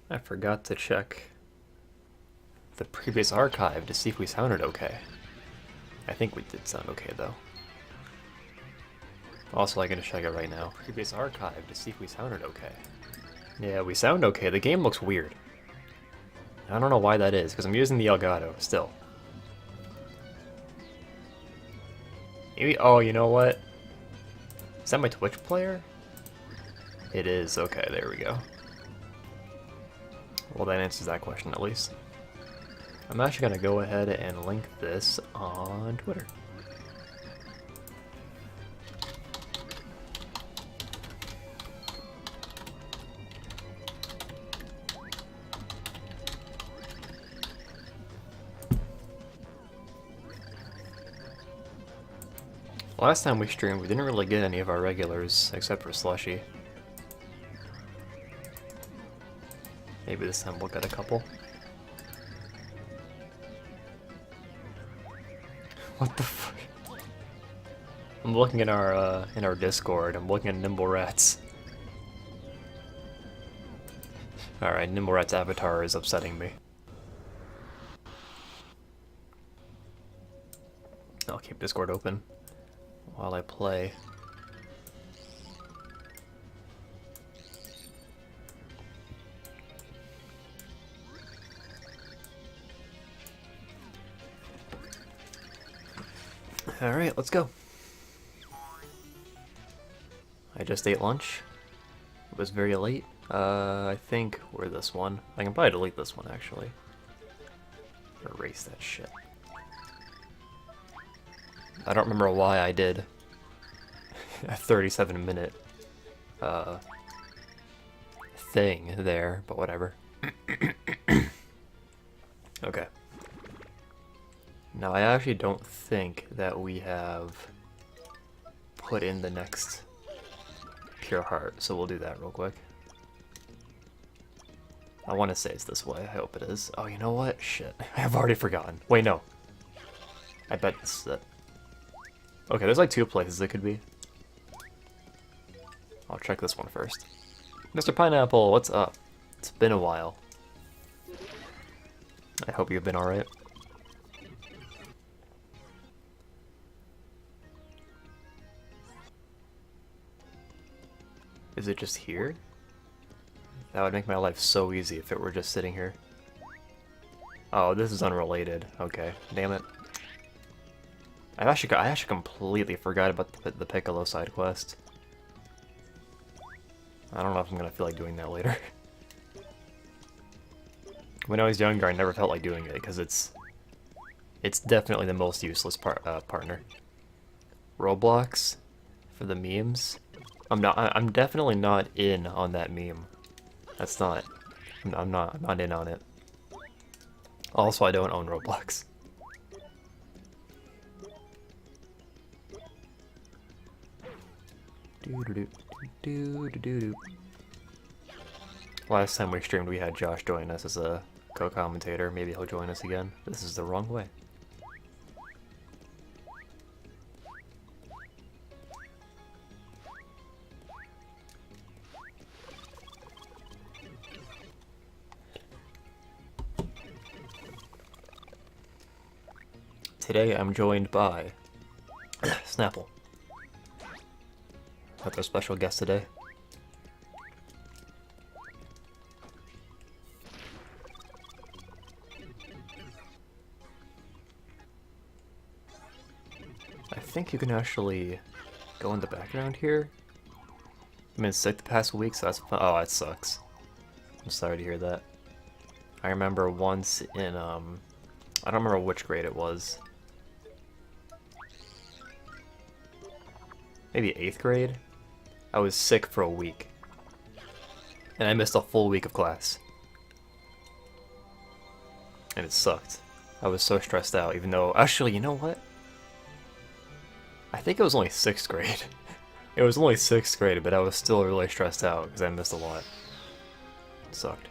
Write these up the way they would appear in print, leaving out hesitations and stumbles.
I forgot to check the previous archive to see if we sounded okay. I think we did sound okay though. Also, I'm gonna check it right now. Previous archive to see if we sounded okay. Yeah, we sound okay. The game looks weird. I don't know why that is, because I'm using the Elgato still. Maybe, oh, you know what? Is that my Twitch player? It is. Okay, there we go. Well, that answers that question at least. I'm actually going to go ahead and link this on Twitter. Last time we streamed, we didn't really get any of our regulars, except for Slushy. Maybe this time we'll get a couple. What the fuck? I'm looking in our Discord. I'm looking at Nimble Rats. Alright, Nimble Rat's avatar is upsetting me. I'll keep Discord open while I play. Alright, let's go. I just ate lunch. It was very late. I think we're this one. I can probably delete this one, actually. Erase that shit. I don't remember why I did a 37-minute thing there, but whatever. Okay. Now, I actually don't think that we have put in the next Pure Heart, so we'll do that real quick. I want to say it's this way. I hope it is. Oh, you know what? Shit. I've already forgotten. Wait, no. I bet this is it. Okay, there's like two places it could be. I'll check this one first. Mr. Pineapple, what's up? It's been a while. I hope you've been alright. Is it just here? That would make my life so easy if it were just sitting here. Oh, this is unrelated. Okay, damn it. I actually completely forgot about the Piccolo side quest. I don't know if I'm gonna feel like doing that later. When I was younger, I never felt like doing it because it's definitely the most useless partner. Roblox for the memes. I'm definitely not in on that meme. That's not. I'm not in on it. Also, I don't own Roblox. Last time we streamed, we had Josh join us as a co-commentator. Maybe he'll join us again. This is the wrong way. Today I'm joined by Snapple. That's our special guest today. I think you can actually go in the background here. I've been sick the past week, so that's fun. Oh, that sucks. I'm sorry to hear that. I remember once in, I don't remember which grade it was. Maybe 8th grade? I was sick for a week. And I missed a full week of class. And it sucked. I was so stressed out, even though... Actually, you know what? I think it was only 6th grade. It was only 6th grade, but I was still really stressed out because I missed a lot. It sucked.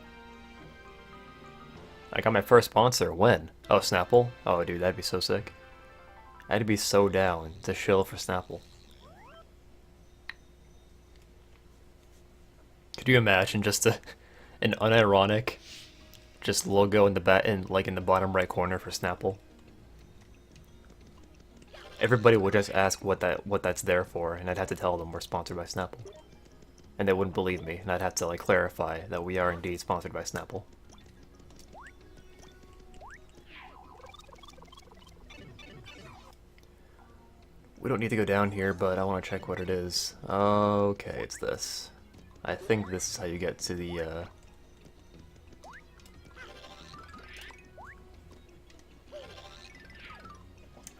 I got my first sponsor. When? Oh, Snapple? Oh, dude, that'd be so sick. I'd be so down to shill for Snapple. Could you imagine just an unironic just logo in the in the bottom right corner for Snapple. Everybody would just ask what that's there for, and I'd have to tell them we're sponsored by Snapple. And they wouldn't believe me, and I'd have to like clarify that we are indeed sponsored by Snapple. We don't need to go down here, but I want to check what it is. Okay, it's this. I think this is how you get to the,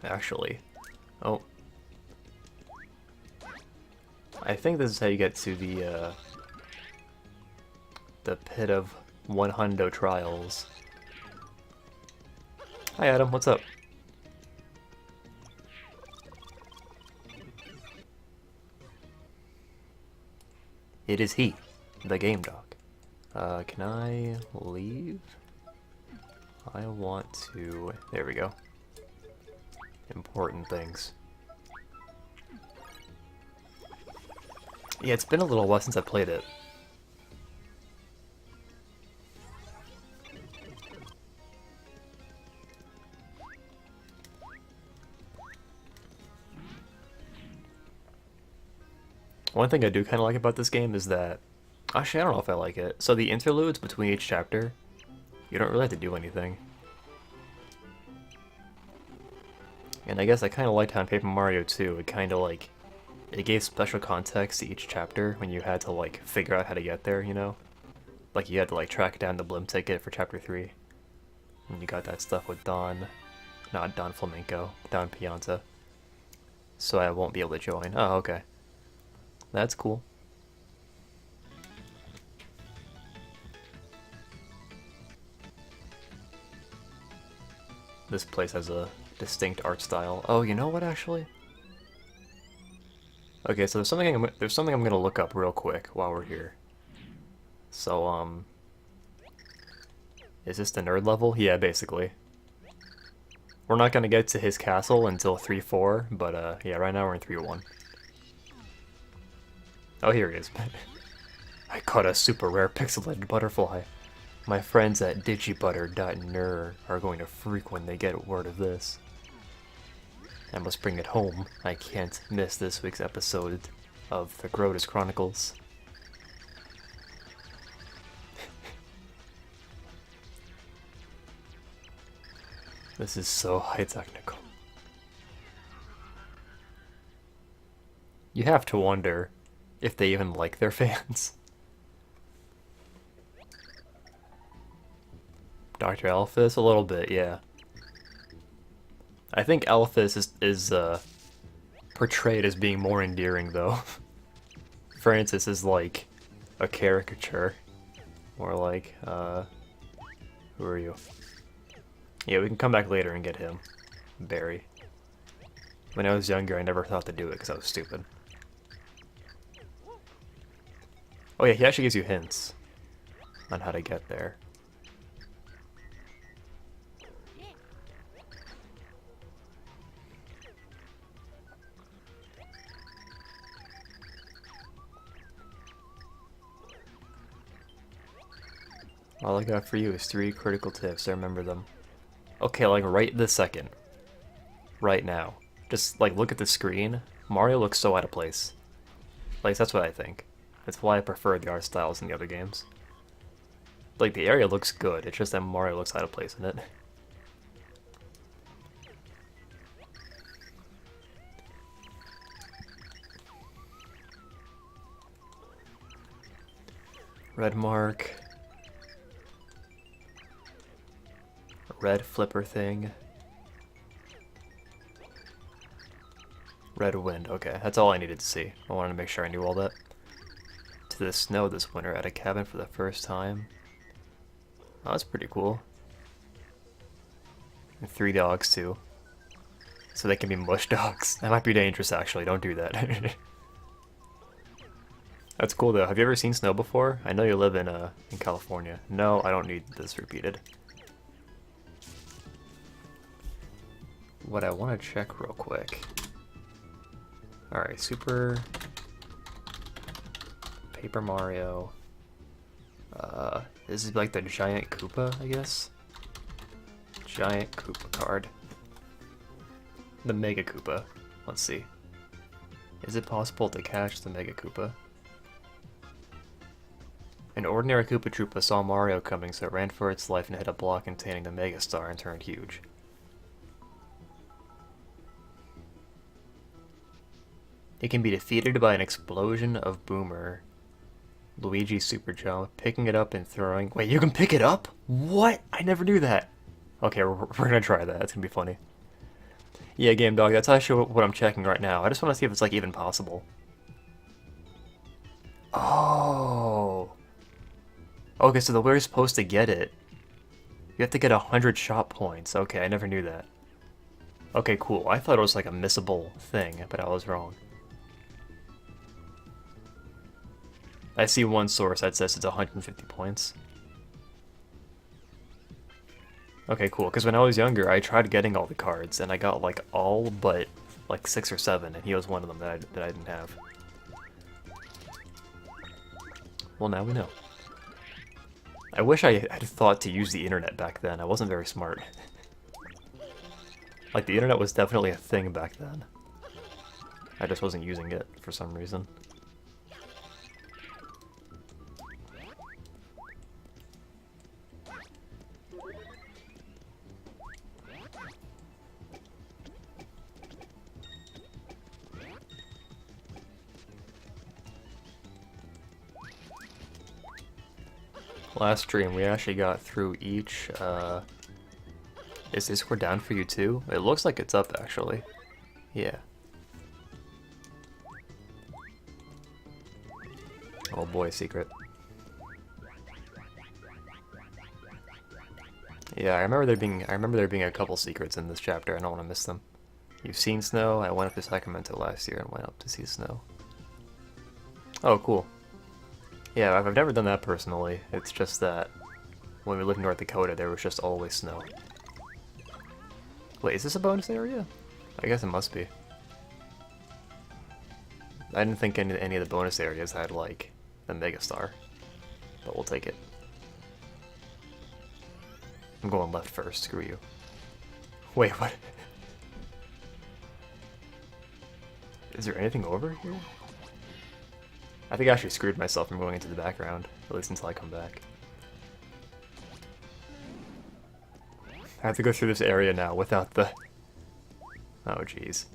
Actually... Oh. I think this is how you get to the pit of 100 trials. Hi Adam, what's up? It is he, the game dog. Can I leave? I want to... There we go. Important things. Yeah, it's been a little while since I played it. One thing I do kind of like about this game is that... Actually, I don't know if I like it. So the interludes between each chapter, you don't really have to do anything. And I guess I kind of liked how in Paper Mario 2, it kind of like... It gave special context to each chapter when you had to like figure out how to get there, you know? Like you had to like track down the blimp ticket for chapter 3. And you got that stuff with Don... Not Don Flamenco, Don Pianta. So I won't be able to join. Oh, okay. That's cool. This place has a distinct art style. Oh, you know what, actually? Okay, so there's something I'm gonna look up real quick while we're here. So, is this the nerd level? Yeah, basically. We're not gonna get to his castle until 3-4, but, yeah, right now we're in 3-1. Oh, here he is. I caught a super rare pixelated butterfly. My friends at digibutter.ner are going to freak when they get word of this. I must bring it home. I can't miss this week's episode of the Grotus Chronicles. This is so high technical. You have to wonder if they even like their fans. Dr. Alphys? A little bit, yeah. I think Alphys is portrayed as being more endearing, though. Francis is like a caricature. More like, who are you? Yeah, we can come back later and get him. Barry. When I was younger, I never thought to do it because I was stupid. Oh yeah, he actually gives you hints on how to get there. All I got for you is 3 critical tips. I remember them. Okay, like right this second. Right now. Just like look at the screen. Mario looks so out of place. Like that's what I think. That's why I prefer the art styles in the other games. Like the area looks good, it's just that Mario looks out of place in it. Red mark. Red flipper thing. Red wind, okay, that's all I needed to see. I wanted to make sure I knew all that. To the snow this winter at a cabin for the first time. Oh, that's pretty cool. And 3 dogs too. So they can be mush dogs. That might be dangerous actually, don't do that. That's cool though. Have you ever seen snow before? I know you live in California. No, I don't need this repeated. What I want to check real quick. Alright, Paper Mario. This is like the giant Koopa, I guess? Giant Koopa card. The Mega Koopa. Let's see. Is it possible to catch the Mega Koopa? An ordinary Koopa Troopa saw Mario coming, so it ran for its life and hit a block containing the Mega Star and turned huge. It can be defeated by an explosion of Boomer. Luigi Super Jump, picking it up and throwing... Wait, you can pick it up? What? I never knew that. Okay, we're gonna try that. It's gonna be funny. Yeah, Game Dog, that's actually what I'm checking right now. I just want to see if it's, like, even possible. Oh. Okay, so the way you're supposed to get it, you have to get 100 shop points. Okay, I never knew that. Okay, cool. I thought it was, like, a missable thing, but I was wrong. I see one source that says it's 150 points. Okay, cool, because when I was younger, I tried getting all the cards, and I got, like, all but, like, 6 or 7, and he was one of them that I didn't have. Well, now we know. I wish I had thought to use the internet back then. I wasn't very smart. Like, the internet was definitely a thing back then. I just wasn't using it for some reason. Last stream, we actually got through each, is Discord down for you too? It looks like it's up, actually. Yeah. Oh boy, secret. Yeah, I remember there being a couple secrets in this chapter. I don't want to miss them. You've seen snow. I went up to Sacramento last year and went up to see snow. Oh, cool. Yeah, I've never done that personally. It's just that when we lived in North Dakota, there was just always snow. Wait, is this a bonus area? I guess it must be. I didn't think any of the bonus areas had, like, the Mega Star. But we'll take it. I'm going left first, screw you. Wait, what? Is there anything over here? I think I actually screwed myself from going into the background, at least until I come back. I have to go through this area now without the... Oh, jeez.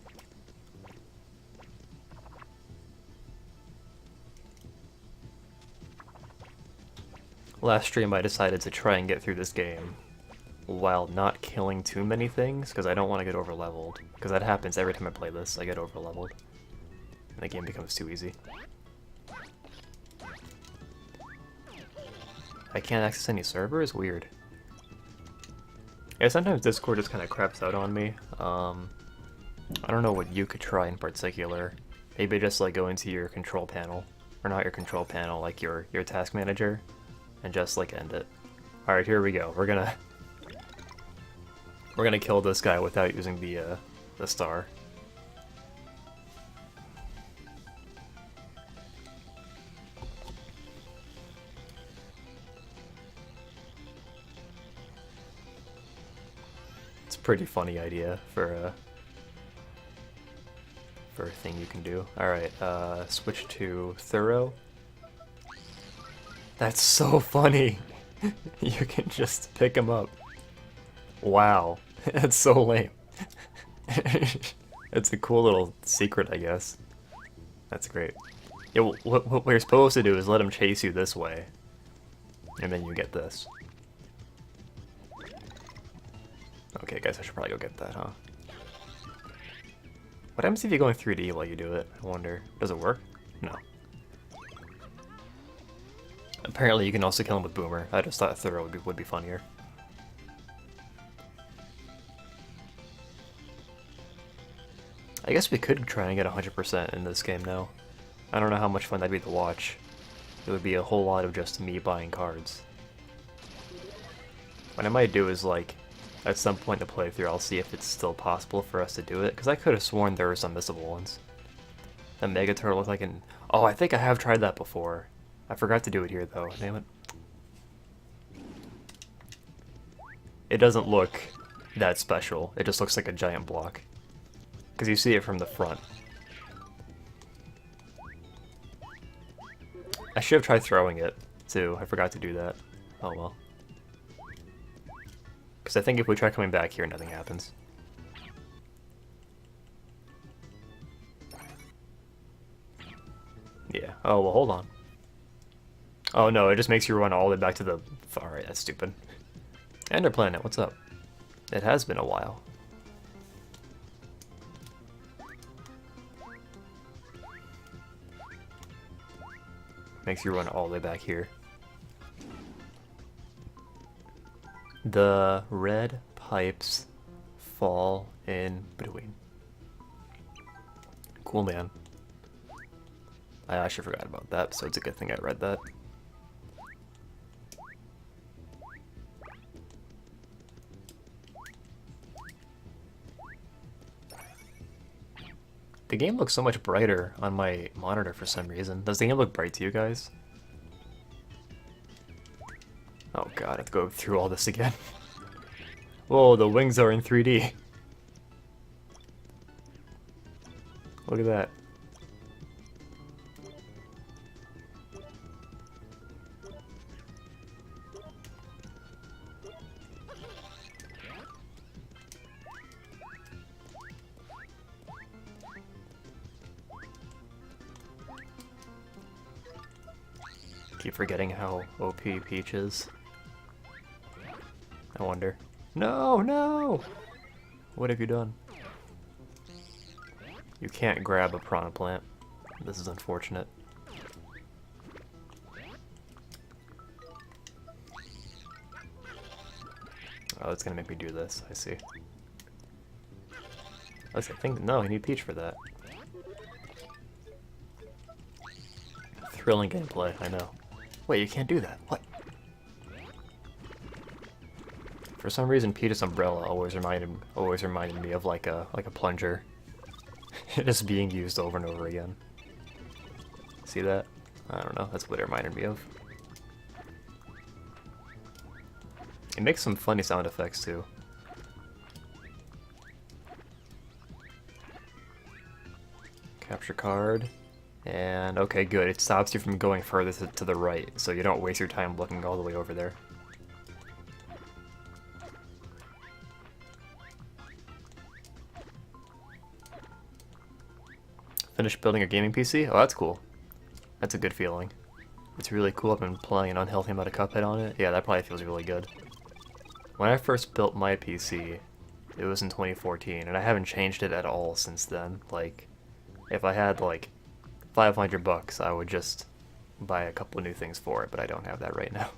Last stream I decided to try and get through this game while not killing too many things, because I don't want to get over-leveled. Because that happens every time I play this, I get over-leveled. And the game becomes too easy. I can't access any servers? Weird. Yeah, sometimes Discord just kind of craps out on me. I don't know what you could try in particular. Maybe just like go into your control panel. Or not your control panel, like your task manager. And just like end it. Alright, here we go. We're gonna kill this guy without using the star. Pretty funny idea for a thing you can do. Alright, switch to Thorough. That's so funny! You can just pick him up. Wow, that's so lame. It's a cool little secret, I guess. That's great. Yeah, what we're supposed to do is let him chase you this way. And then you get this. Okay, guys, I should probably go get that, huh? What happens if you go in 3D while you do it? I wonder. Does it work? No. Apparently you can also kill him with Boomer. I just thought Thorough would be funnier. I guess we could try and get 100% in this game now. I don't know how much fun that'd be to watch. It would be a whole lot of just me buying cards. What I might do is, like, at some point in the playthrough, I'll see if it's still possible for us to do it, because I could have sworn there were some missable ones. The Mega Turtle looked like an... Oh, I think I have tried that before. I forgot to do it here, though. Damn it. it doesn't look that special. It just looks like a giant block. Because you see it from the front. I should have tried throwing it, too. I forgot to do that. Oh well. Because I think if we try coming back here, nothing happens. Yeah. Oh, well, hold on. Oh, no, it just makes you run all the way back to the... Alright, that's stupid. Ender Planet, what's up? It has been a while. Makes you run all the way back here. The red pipes fall in between. Cool, man. I actually forgot about that, so it's a good thing I read that. The game looks so much brighter on my monitor for some reason. Does the game look bright to you guys? Oh god, I have to go through all this again. Whoa, the wings are in 3D. Look at that. Keep forgetting how OP Peach is. I wonder. No, no! What have you done? You can't grab a piranha plant. This is unfortunate. Oh, it's gonna make me do this, I see. I think, no, you need Peach for that. Thrilling gameplay, I know. Wait, you can't do that. What? For some reason, Peach's umbrella always reminded me of like a plunger, just being used over and over again. See that? I don't know. That's what it reminded me of. It makes some funny sound effects too. Capture card. And okay, good. It stops you from going further to the right, so you don't waste your time looking all the way over there. Finish building a gaming PC? Oh, that's cool. That's a good feeling. It's really cool. I've been playing an unhealthy amount of Cuphead on it. Yeah, that probably feels really good. When I first built my PC, it was in 2014, and I haven't changed it at all since then. Like, if I had, like, 500 bucks, I would just buy a couple of new things for it, but I don't have that right now.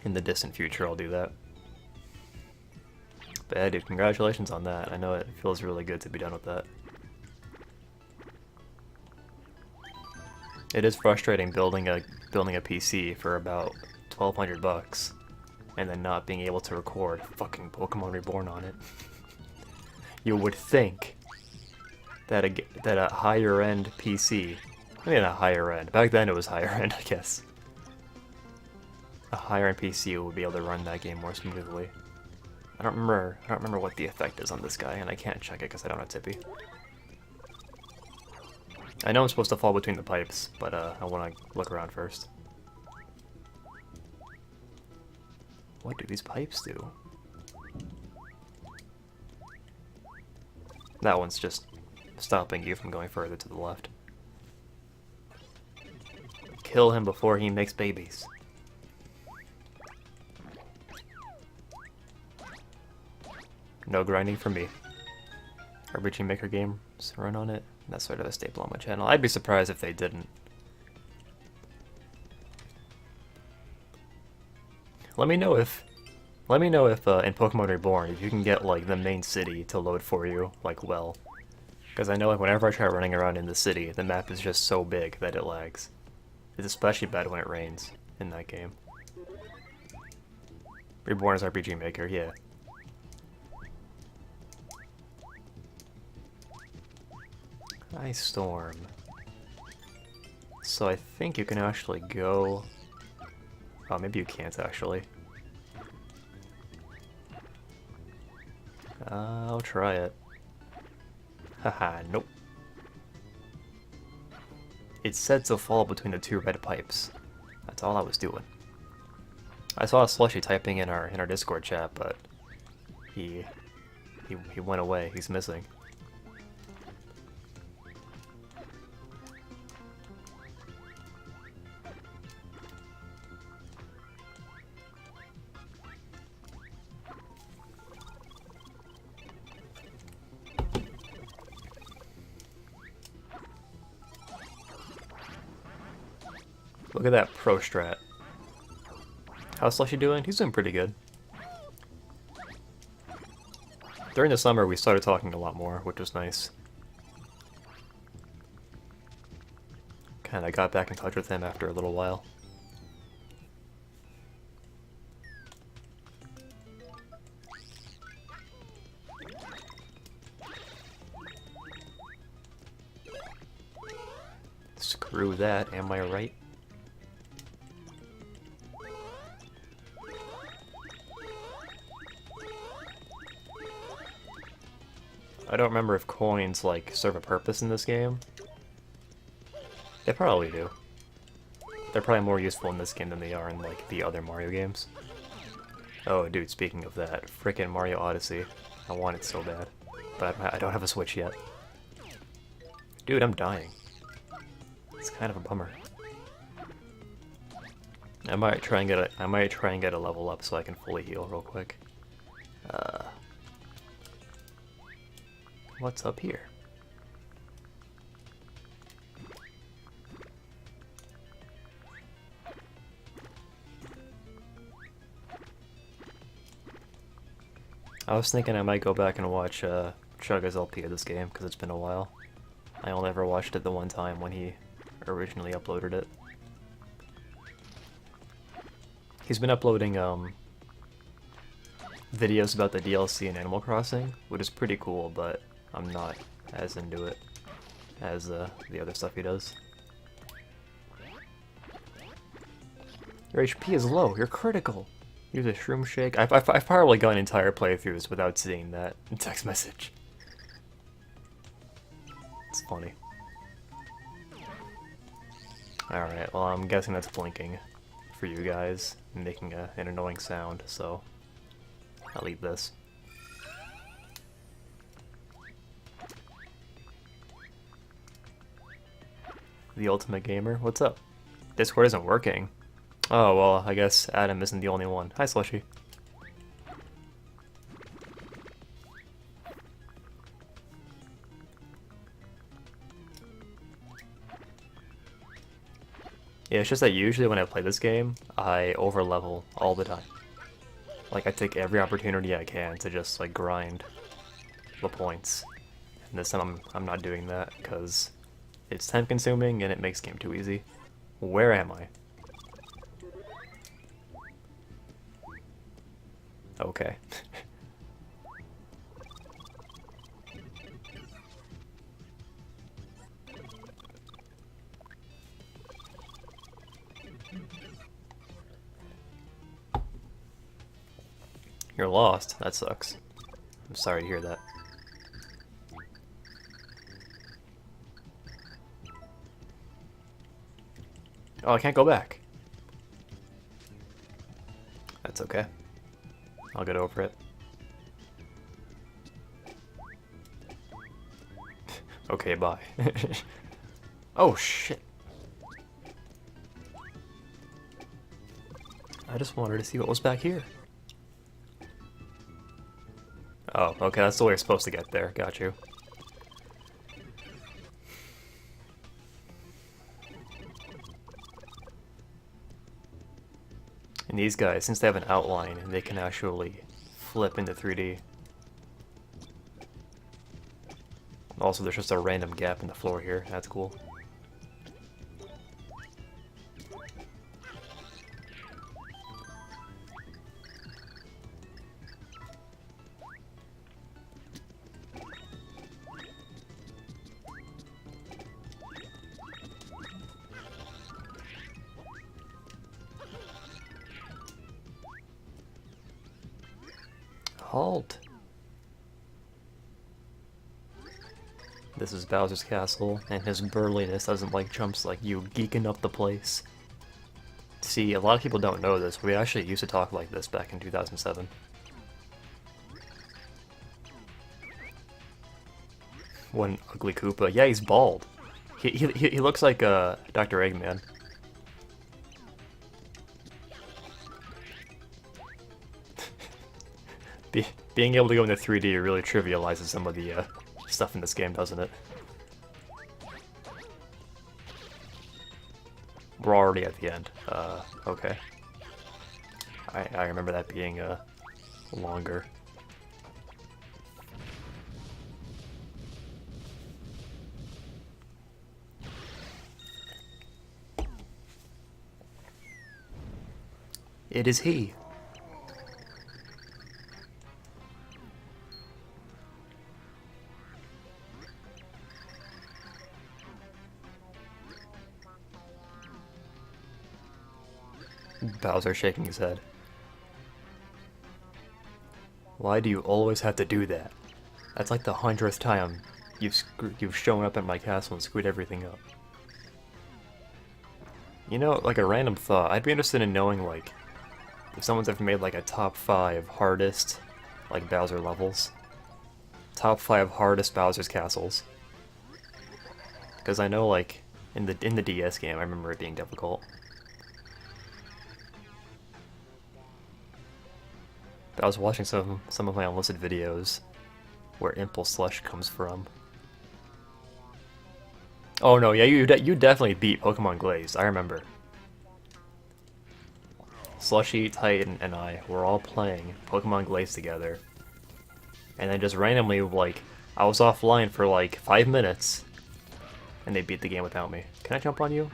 In the distant future, I'll do that. But yeah, dude, congratulations on that. I know it feels really good to be done with that. It is frustrating building a PC for about 1,200 bucks and then not being able to record fucking Pokemon Reborn on it. You would think that a higher end PC, I mean, not higher end. Back then it was higher end, I guess. A higher end PC would be able to run that game more smoothly. I don't remember what the effect is on this guy, and I can't check it because I don't have Tippy. I know I'm supposed to fall between the pipes, but I want to look around first. What do these pipes do? That one's just stopping you from going further to the left. Kill him before he makes babies. No grinding for me. RPG Maker games run on it. That's sort of a staple on my channel. I'd be surprised if they didn't. Let me know if in Pokemon Reborn, if you can get like the main city to load for you, like well. Because I know like whenever I try running around in the city, the map is just so big that it lags. It's especially bad when it rains in that game. Reborn is RPG Maker, yeah. Ice Storm. So I think you can actually go... Oh, maybe you can't actually. I'll try it. Haha, nope. It said to fall between the two red pipes. That's all I was doing. I saw Slushy typing in our Discord chat, but he went away. He's missing. Look at that pro strat. How's Slushy doing? He's doing pretty good. During the summer, we started talking a lot more, which was nice. Kinda got back in touch with him after a little while. Screw that, am I right? I don't remember if coins, like, serve a purpose in this game. They probably do. They're probably more useful in this game than they are in, like, the other Mario games. Oh, dude, speaking of that, frickin' Mario Odyssey. I want it so bad. But I don't have a Switch yet. Dude, I'm dying. It's kind of a bummer. I might try and get a level up so I can fully heal real quick. What's up here? I was thinking I might go back and watch Chugga's LP of this game, because it's been a while. I only ever watched it the one time when he originally uploaded it. He's been uploading videos about the DLC in Animal Crossing, which is pretty cool, but I'm not as into it as the other stuff he does. Your HP is low, you're critical. Use a shroom shake. I've probably gone entire playthroughs without seeing that text message. It's funny. Alright, well I'm guessing that's blinking for you guys, making an annoying sound, so I'll leave this. The Ultimate Gamer, what's up? Discord isn't working. Oh, well, I guess Adam isn't the only one. Hi, Slushy. Yeah, it's just that usually when I play this game, I overlevel all the time. Like, I take every opportunity I can to just, like, grind the points. And this time I'm not doing that, because it's time-consuming and it makes the game too easy. Where am I? Okay. You're lost. That sucks. I'm sorry to hear that. Oh, I can't go back. That's okay. I'll get over it. Okay, bye. Oh, shit. I just wanted to see what was back here. Oh, okay, that's the way you're supposed to get there. Got you. And these guys, since they have an outline, they can actually flip into 3D. Also, there's just a random gap in the floor here. That's cool. Halt. This is Bowser's Castle, and his burliness doesn't like jumps like you, geeking up the place. See, a lot of people don't know this. We actually used to talk like this back in 2007. One ugly Koopa. Yeah, he's bald. He looks like Dr. Eggman. Being able to go into 3D really trivializes some of the stuff in this game, doesn't it? We're already at the end. Okay. I remember that being longer. It is he. Bowser shaking his head. Why do you always have to do that? That's like the 100th time you've shown up at my castle and screwed everything up. You know, like a random thought, I'd be interested in knowing, like, if someone's ever made, like, a top 5 hardest, like, Bowser levels. Top 5 hardest Bowser's castles. Because I know, like, in the DS game, I remember it being difficult. But I was watching some of my unlisted videos where Impulse Slush comes from. Oh no, yeah, you definitely beat Pokemon Glazed, I remember. Slushy, Titan, and I were all playing Pokemon Glazed together. And then just randomly, like, I was offline for like 5 minutes, and they beat the game without me. Can I jump on you?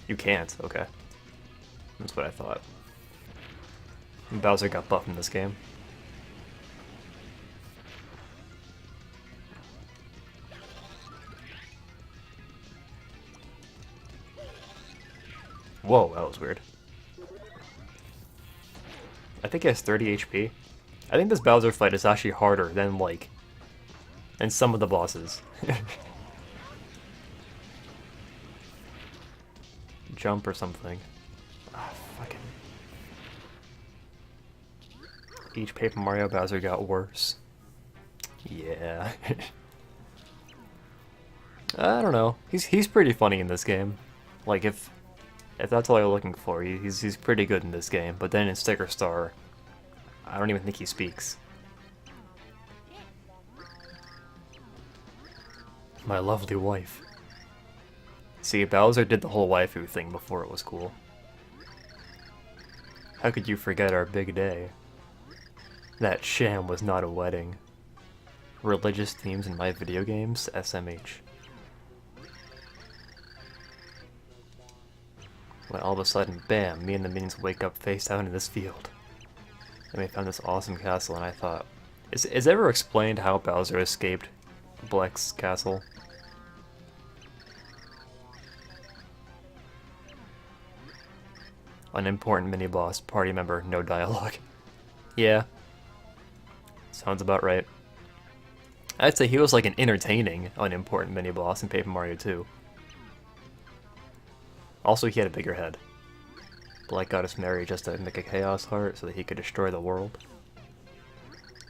You can't, okay. That's what I thought. Bowser got buffed in this game. Whoa, that was weird. I think he has 30 HP. I think this Bowser fight is actually harder than, like, than some of the bosses. Jump or something. Ah, fucking... Each Paper Mario Bowser got worse. Yeah. I don't know. He's pretty funny in this game. Like, if that's all you're looking for, he's pretty good in this game. But then in Sticker Star, I don't even think he speaks. My lovely wife. See, Bowser did the whole waifu thing before it was cool. How could you forget our big day? That sham was not a wedding. Religious themes in my video games? SMH. When all of a sudden, bam, me and the minions wake up face down in this field. And we found this awesome castle, and I thought, is it ever explained how Bowser escaped Bleck's castle? Unimportant mini-boss, party member, no dialogue. Yeah. Sounds about right. I'd say he was like an entertaining, unimportant mini-boss in Paper Mario 2. Also, he had a bigger head. Bleck got us married just to make a Chaos Heart so that he could destroy the world.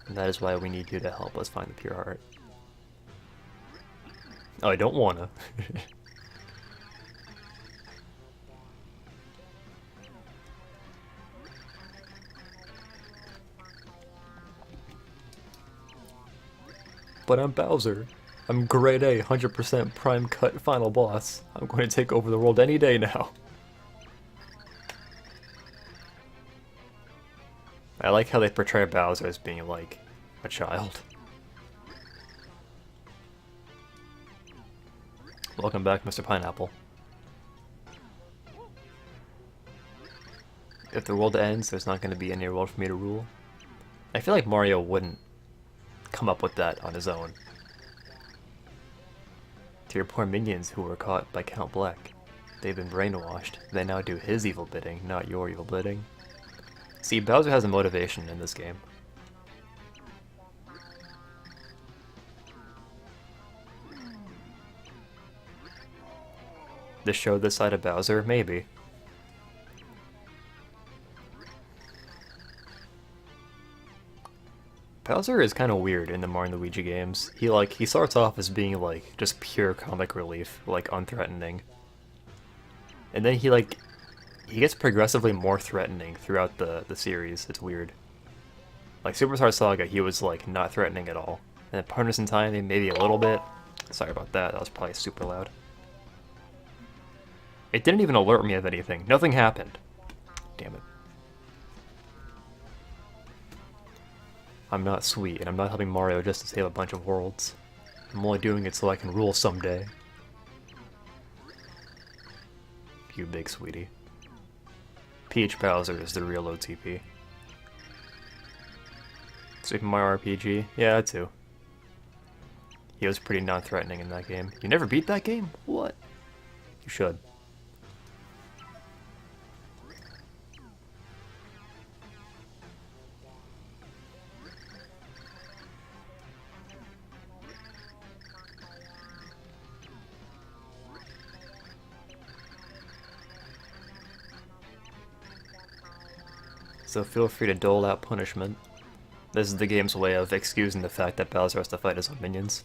And that is why we need you to help us find the pure heart. Oh, I don't wanna. But I'm Bowser. I'm grade A, 100% prime cut final boss. I'm going to take over the world any day now. I like how they portray Bowser as being like a child. Welcome back, Mr. Pineapple. If the world ends, there's not going to be any world for me to rule. I feel like Mario wouldn't come up with that on his own. To your poor minions who were caught by Count Bleck. They've been brainwashed. They now do his evil bidding, not your evil bidding. See, Bowser has a motivation in this game. to show this side of Bowser? Maybe. Bowser is kind of weird in the Mario and Luigi games. He starts off as being like just pure comic relief, like unthreatening. And then he gets progressively more threatening throughout the series. It's weird. Like Superstar Saga, he was like not threatening at all. And then Partners in Time, maybe a little bit. Sorry about that, that was probably super loud. It didn't even alert me of anything. Nothing happened. Damn it. I'm not sweet, and I'm not helping Mario just to save a bunch of worlds. I'm only doing it so I can rule someday. You big sweetie. Peach Bowser is the real OTP. Super Mario RPG? Yeah, that too. He was pretty non-threatening in that game. You never beat that game? What? You should. So feel free to dole out punishment. This is the game's way of excusing the fact that Bowser has to fight his own minions.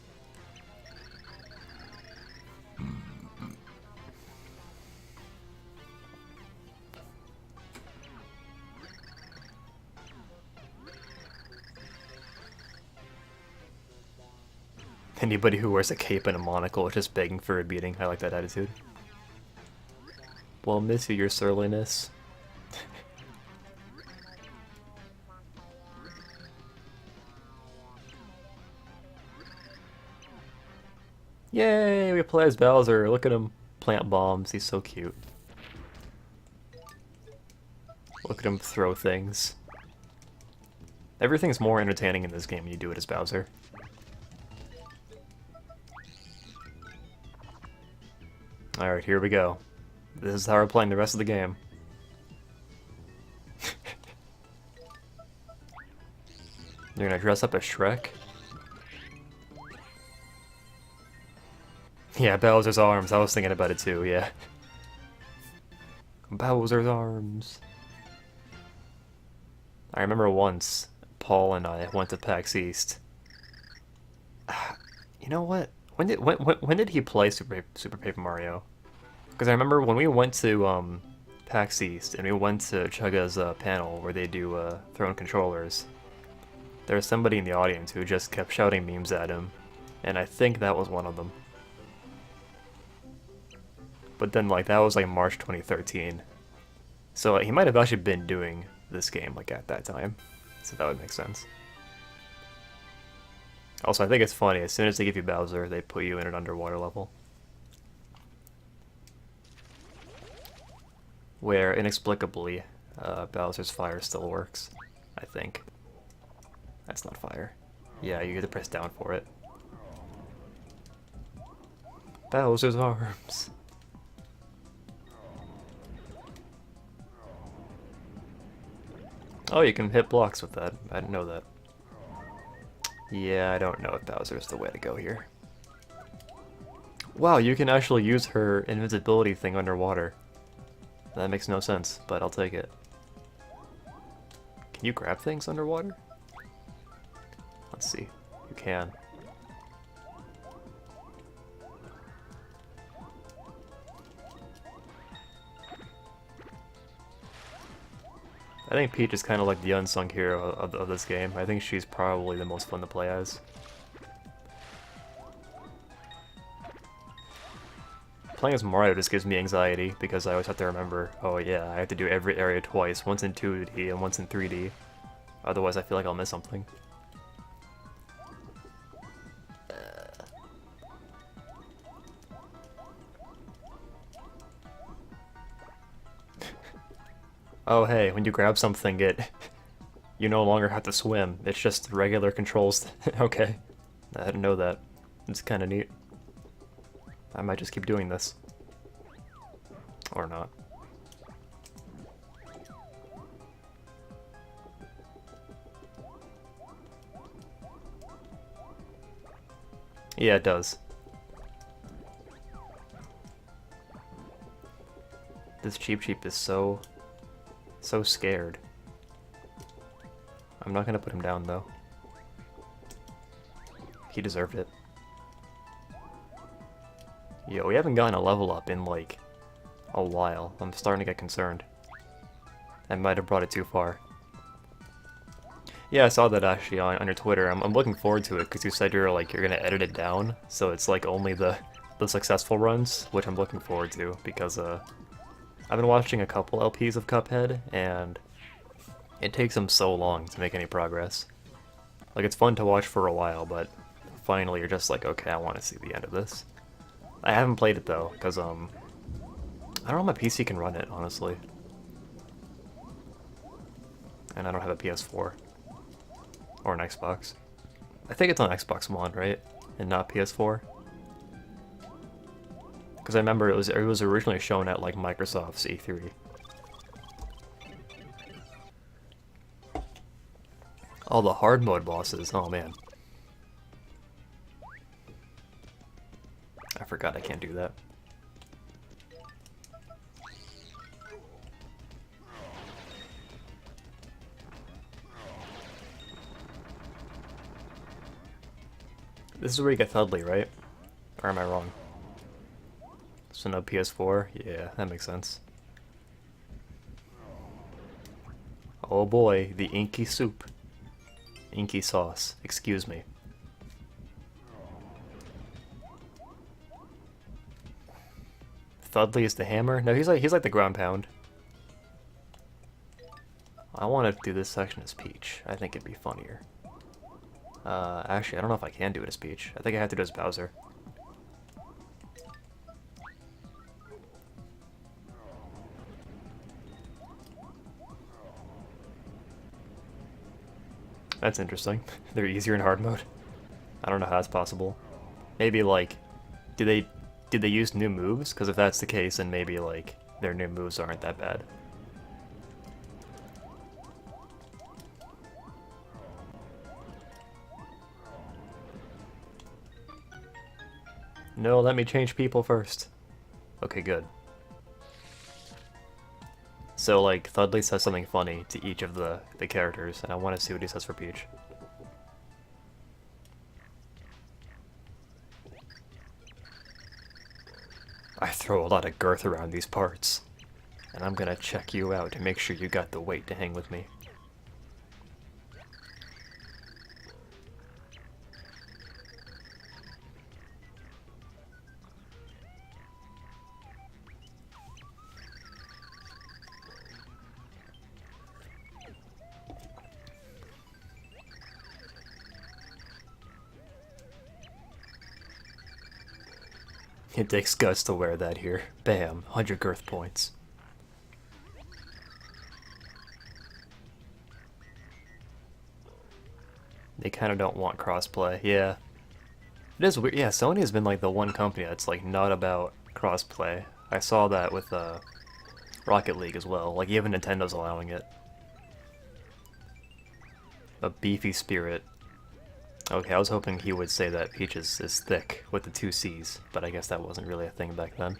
Anybody who wears a cape and a monocle is just begging for a beating. I like that attitude. Well, miss you, your surliness. Yay, we play as Bowser. Look at him plant bombs. He's so cute. Look at him throw things. Everything's more entertaining in this game when you do it as Bowser. Alright, here we go. This is how we're playing the rest of the game. You're gonna dress up as Shrek? Yeah, Bowser's arms. I was thinking about it too, yeah. Bowser's arms. I remember once, Paul and I went to PAX East. You know what? When did he play Super Paper Mario? Because I remember when we went to PAX East and we went to Chugga's panel where they do thrown controllers, there was somebody in the audience who just kept shouting memes at him, and I think that was one of them. But then, like, that was like March 2013. So he might have actually been doing this game, like, at that time. So that would make sense. Also, I think it's funny, as soon as they give you Bowser, they put you in an underwater level. Where, inexplicably, Bowser's fire still works, I think. That's not fire. Yeah, you get to press down for it. Bowser's arms. Oh, you can hit blocks with that. I didn't know that. Yeah, I don't know if Bowser's the way to go here. Wow, you can actually use her invisibility thing underwater. That makes no sense, but I'll take it. Can you grab things underwater? Let's see. You can. I think Peach is kind of like the unsung hero of this game. I think she's probably the most fun to play as. Playing as Mario just gives me anxiety because I always have to remember, oh yeah, I have to do every area twice, once in 2D and once in 3D. Otherwise I feel like I'll miss something. Oh hey, when you grab something, you no longer have to swim. It's just regular controls. Okay. I didn't know that. It's kind of neat. I might just keep doing this. Or not. Yeah, it does. This Cheep Cheep is so scared. I'm not gonna put him down though. He deserved it. Yo, we haven't gotten a level up in like a while. I'm starting to get concerned. I might have brought it too far. Yeah, I saw that actually on your Twitter. I'm looking forward to it because you said you're gonna edit it down, so it's like only the successful runs, which I'm looking forward to because I've been watching a couple LPs of Cuphead and it takes them so long to make any progress. Like, it's fun to watch for a while, but finally you're just like, okay, I want to see the end of this. I haven't played it though, because I don't know if my PC can run it, honestly. And I don't have a PS4. Or an Xbox. I think it's on Xbox One, right? And not PS4? Because I remember it was originally shown at like Microsoft's E3. All the hard mode bosses, oh man. I forgot I can't do that. This is where you get Thudley, right? Or am I wrong? So no PS4? Yeah, that makes sense. Oh boy, the inky soup. Inky sauce, excuse me. Thudley is the hammer? No, he's like the ground pound. I want to do this section as Peach. I think it'd be funnier. Actually, I don't know if I can do it as Peach. I think I have to do it as Bowser. That's interesting. They're easier in hard mode. I don't know how that's possible. Maybe like, did they use new moves? Because if that's the case, then maybe like their new moves aren't that bad. No, let me change people first. Okay, good. So like Thudley says something funny to each of the characters, and I want to see what he says for Peach. I throw a lot of girth around these parts, and I'm gonna check you out to make sure you got the weight to hang with me. It takes guts to wear that here. Bam, 100 girth points. They kind of don't want crossplay, yeah. It is weird, yeah, Sony has been like the one company that's like not about crossplay. I saw that with Rocket League as well, like even Nintendo's allowing it. A beefy spirit. Okay, I was hoping he would say that Peach is thick with the 2 C's, but I guess that wasn't really a thing back then.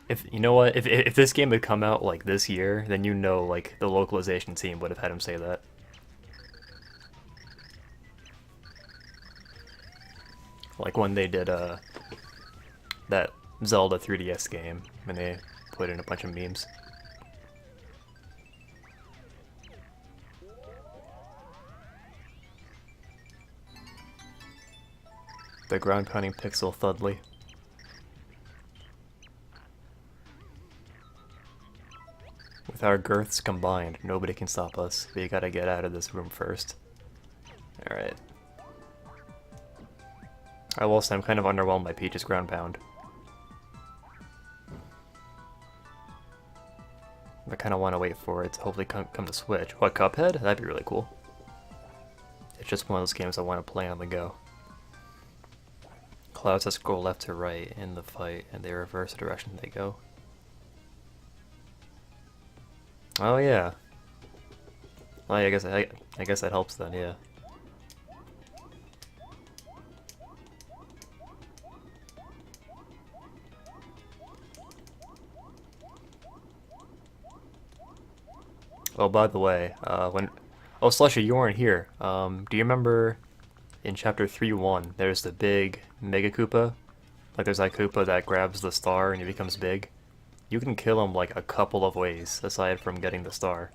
If you know what, if this game had come out like this year, then you know like the localization team would have had him say that. Like when they did that Zelda 3DS game, and they put in a bunch of memes. The ground pounding pixel Thudley. With our girths combined, nobody can stop us. But you gotta get out of this room first. Alright. I will say I'm kind of underwhelmed by Peach's ground pound. I kind of want to wait for it to hopefully come to Switch. What, Cuphead? That'd be really cool. It's just one of those games I want to play on the go. Clouds that scroll left to right in the fight, and they reverse the direction they go. Oh yeah. Well, I guess that helps then, yeah. Oh, by the way, oh, Slushy, you weren't here. Do you remember in Chapter 3-1, there's the big Mega Koopa? Like, there's that Koopa that grabs the star and he becomes big? You can kill him, like, a couple of ways, aside from getting the star.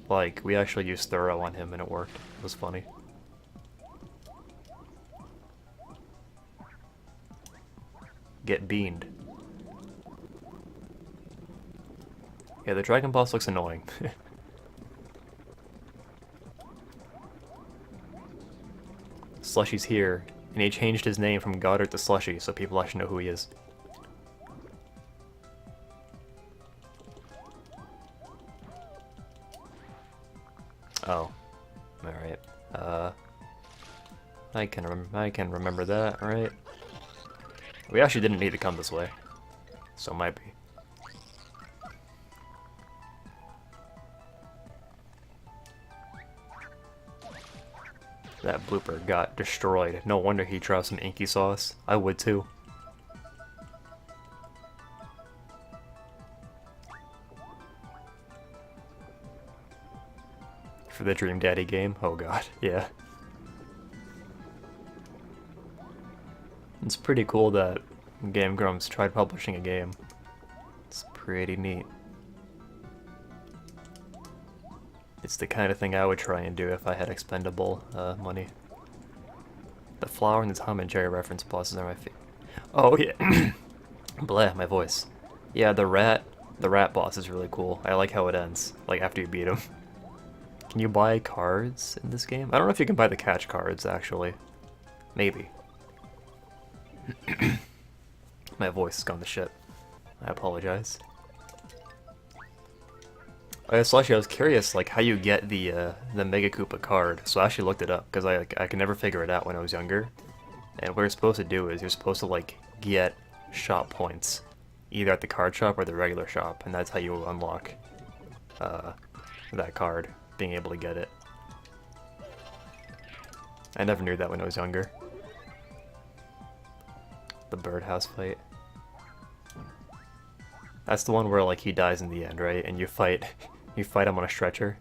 Like, we actually used Thorough on him and it worked. It was funny. Get beamed. Yeah, the Dragon Boss looks annoying. Slushy's here, and he changed his name from Goddard to Slushy, so people actually know who he is. Oh. Alright. I can remember that, right? We actually didn't need to come this way. So it might be. That blooper got destroyed. No wonder he dropped some inky sauce. I would too. For the Dream Daddy game? Oh god, yeah. It's pretty cool that Game Grumps tried publishing a game. It's pretty neat. It's the kind of thing I would try and do if I had expendable money. The flower and the Tom and Jerry reference bosses are my favorite. Oh yeah, blah, my voice. Yeah, the rat boss is really cool. I like how it ends, like after you beat him. Can you buy cards in this game? I don't know if you can buy the catch cards actually. Maybe. My voice has gone to shit. I apologize. So actually, I was curious, like, how you get the Mega Koopa card. So I actually looked it up, because I could never figure it out when I was younger. And what you're supposed to do is you're supposed to, like, get shop points. Either at the card shop or the regular shop. And that's how you unlock that card, being able to get it. I never knew that when I was younger. The birdhouse fight. That's the one where, like, he dies in the end, right? And you fight him on a stretcher.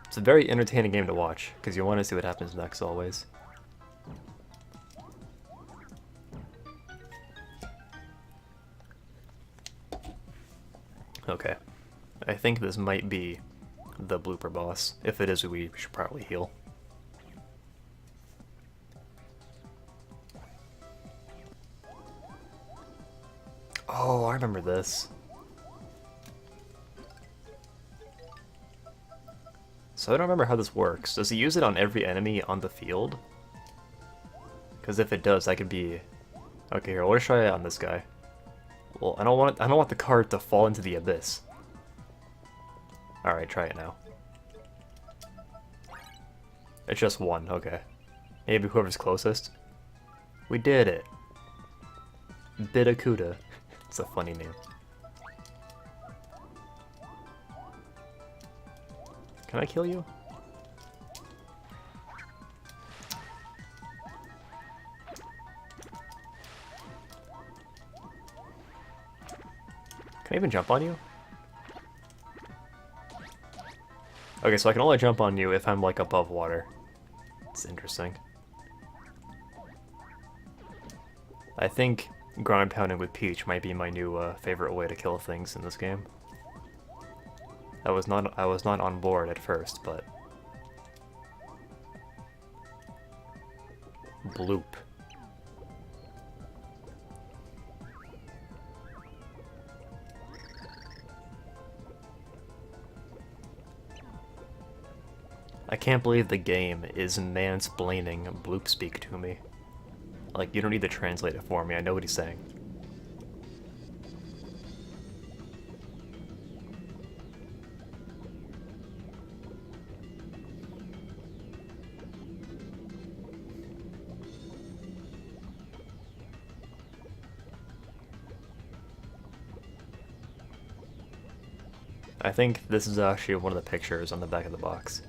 It's a very entertaining game to watch, because you want to see what happens next always. Okay. I think this might be the blooper boss. If it is, we should probably heal. Oh, I remember this. So I don't remember how this works. Does he use it on every enemy on the field? Because if it does, that could be... Okay, here, let's try it on this guy. Well, I don't want the card to fall into the abyss. Alright, try it now. It's just one, okay. Maybe whoever's closest. We did it! Bitacuda. It's a funny name. Can I kill you? Can I even jump on you? Okay, so I can only jump on you if I'm, like, above water. It's interesting. I think ground pounding with Peach might be my new favorite way to kill things in this game. I was not on board at first, but bloop. I can't believe the game is mansplaining bloop speak to me. Like, you don't need to translate it for me, I know what he's saying. I think this is actually one of the pictures on the back of the box.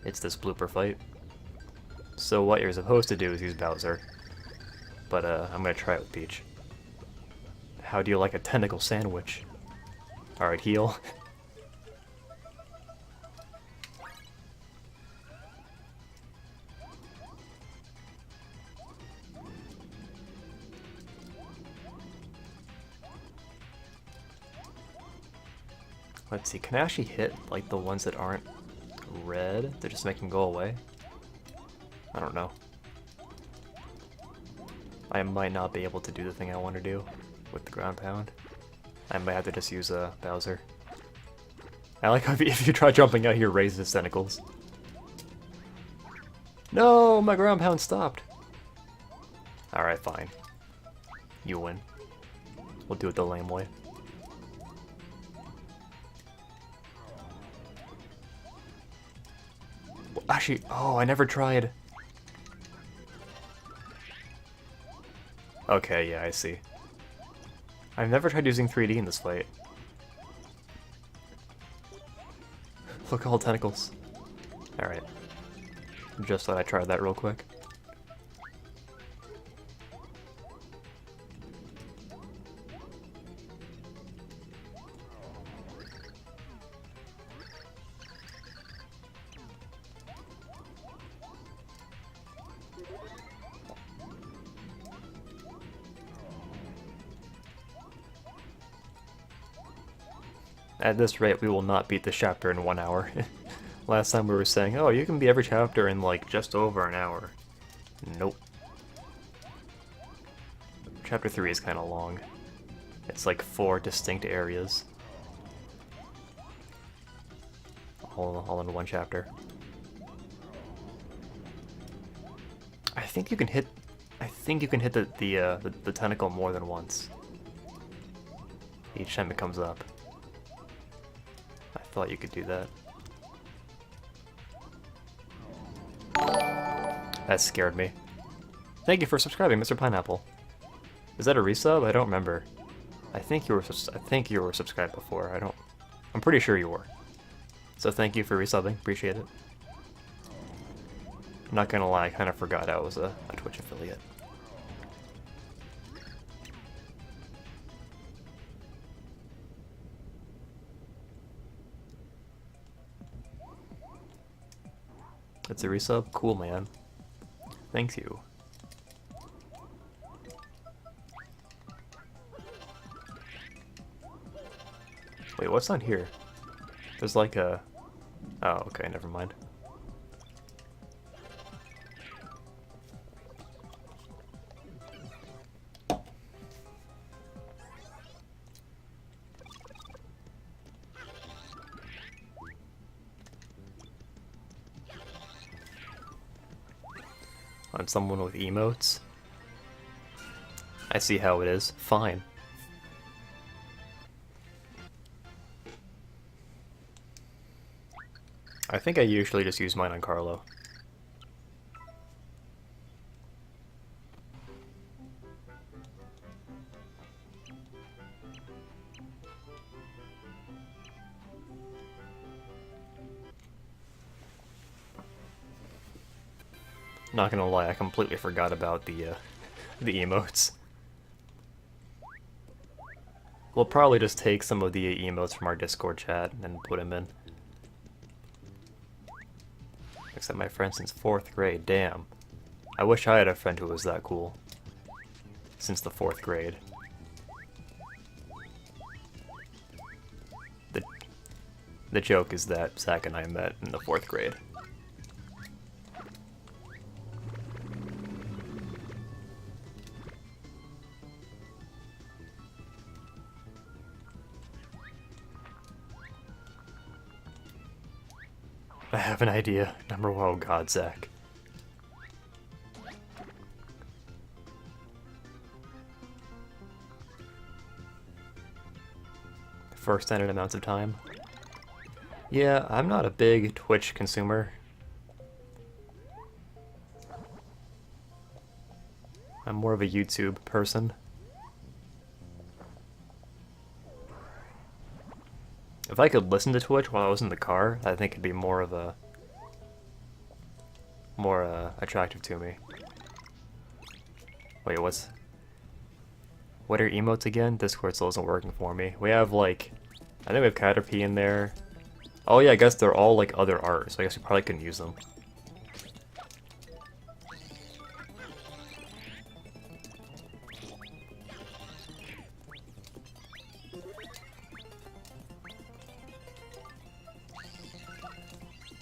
It's this blooper fight. So what you're supposed to do is use Bowser. But I'm gonna try it with Peach. How do you like a tentacle sandwich? Alright, heal. Let's see, can I actually hit like the ones that aren't red? They're just making go away? I don't know. I might not be able to do the thing I want to do with the ground pound. I might have to just use a Bowser. I like how if you try jumping out here, raises his tentacles. No, my ground pound stopped. Alright, fine. You win. We'll do it the lame way. Actually, oh, I never tried. Okay, yeah, I see. I've never tried using 3D in this fight. Look, all tentacles. Alright. Just thought I'd try that real quick. At this rate, we will not beat the chapter in 1 hour. Last time we were saying, oh, you can beat every chapter in like just over an hour. Nope. Chapter 3 is kind of long. It's like 4 distinct areas. All in one chapter. I think you can hit the tentacle more than once. Each time it comes up. I thought you could do that. That scared me. Thank you for subscribing, Mr. Pineapple. Is that a resub? I don't remember. I think you were subscribed before. I'm pretty sure you were. So thank you for resubbing. Appreciate it. I'm not gonna lie, I kind of forgot I was a Twitch affiliate. It's a resub? Cool, man. Thank you. Wait, what's on here? There's like a... Oh, okay, never mind. On someone with emotes? I see how it is. Fine. I think I usually just use mine on Carlo. Not gonna lie, I completely forgot about the emotes. We'll probably just take some of the emotes from our Discord chat and put them in. Except my friend since 4th grade, damn. I wish I had a friend who was that cool. Since the 4th grade. The joke is that Zach and I met in the 4th grade. I have an idea. Oh god, Zach. For extended amounts of time. Yeah, I'm not a big Twitch consumer. I'm more of a YouTube person. If I could listen to Twitch while I was in the car, I think it'd be more of a... more attractive to me. Wait, what are emotes again? Discord still isn't working for me. We have like I think we have Caterpie in there. Oh yeah, I guess they're all like other art, so I guess we probably couldn't use them.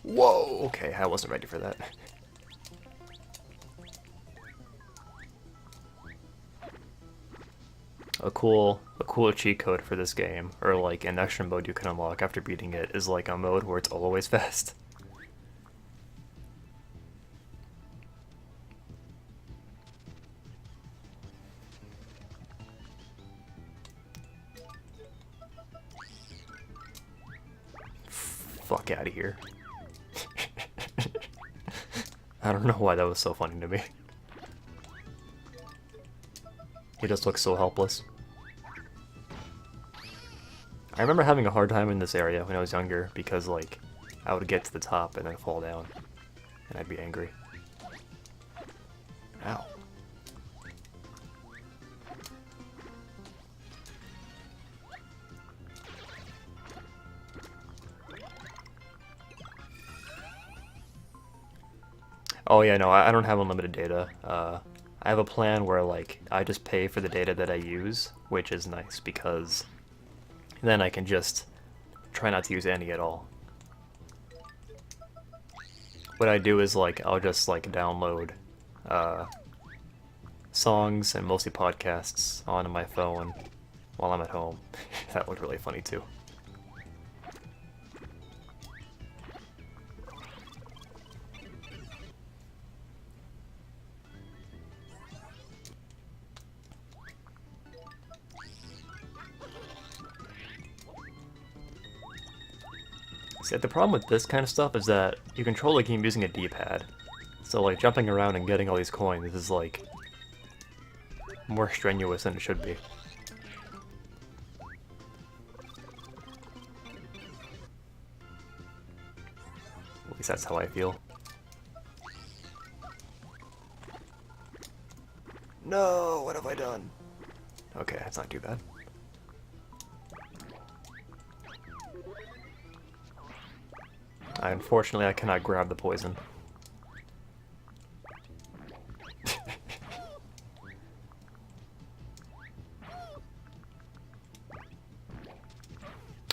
Whoa! Okay, I wasn't ready for that. A cool cheat code for this game, or like an extra mode you can unlock after beating it, is like a mode where it's always fast. Fuck out of here. I don't know why that was so funny to me. He just looks so helpless. I remember having a hard time in this area when I was younger because, like, I would get to the top and then fall down, and I'd be angry. Ow. Oh yeah, no, I don't have unlimited data. I have a plan where, like, I just pay for the data that I use, which is nice because then I can just try not to use any at all. What I do is, like, I'll just, like, download songs and mostly podcasts onto my phone while I'm at home. That looked really funny too. See, the problem with this kind of stuff is that you control the game using a D-pad. So, like, jumping around and getting all these coins is, like, more strenuous than it should be. At least that's how I feel. No, what have I done? Okay, that's not too bad. Unfortunately, I cannot grab the poison.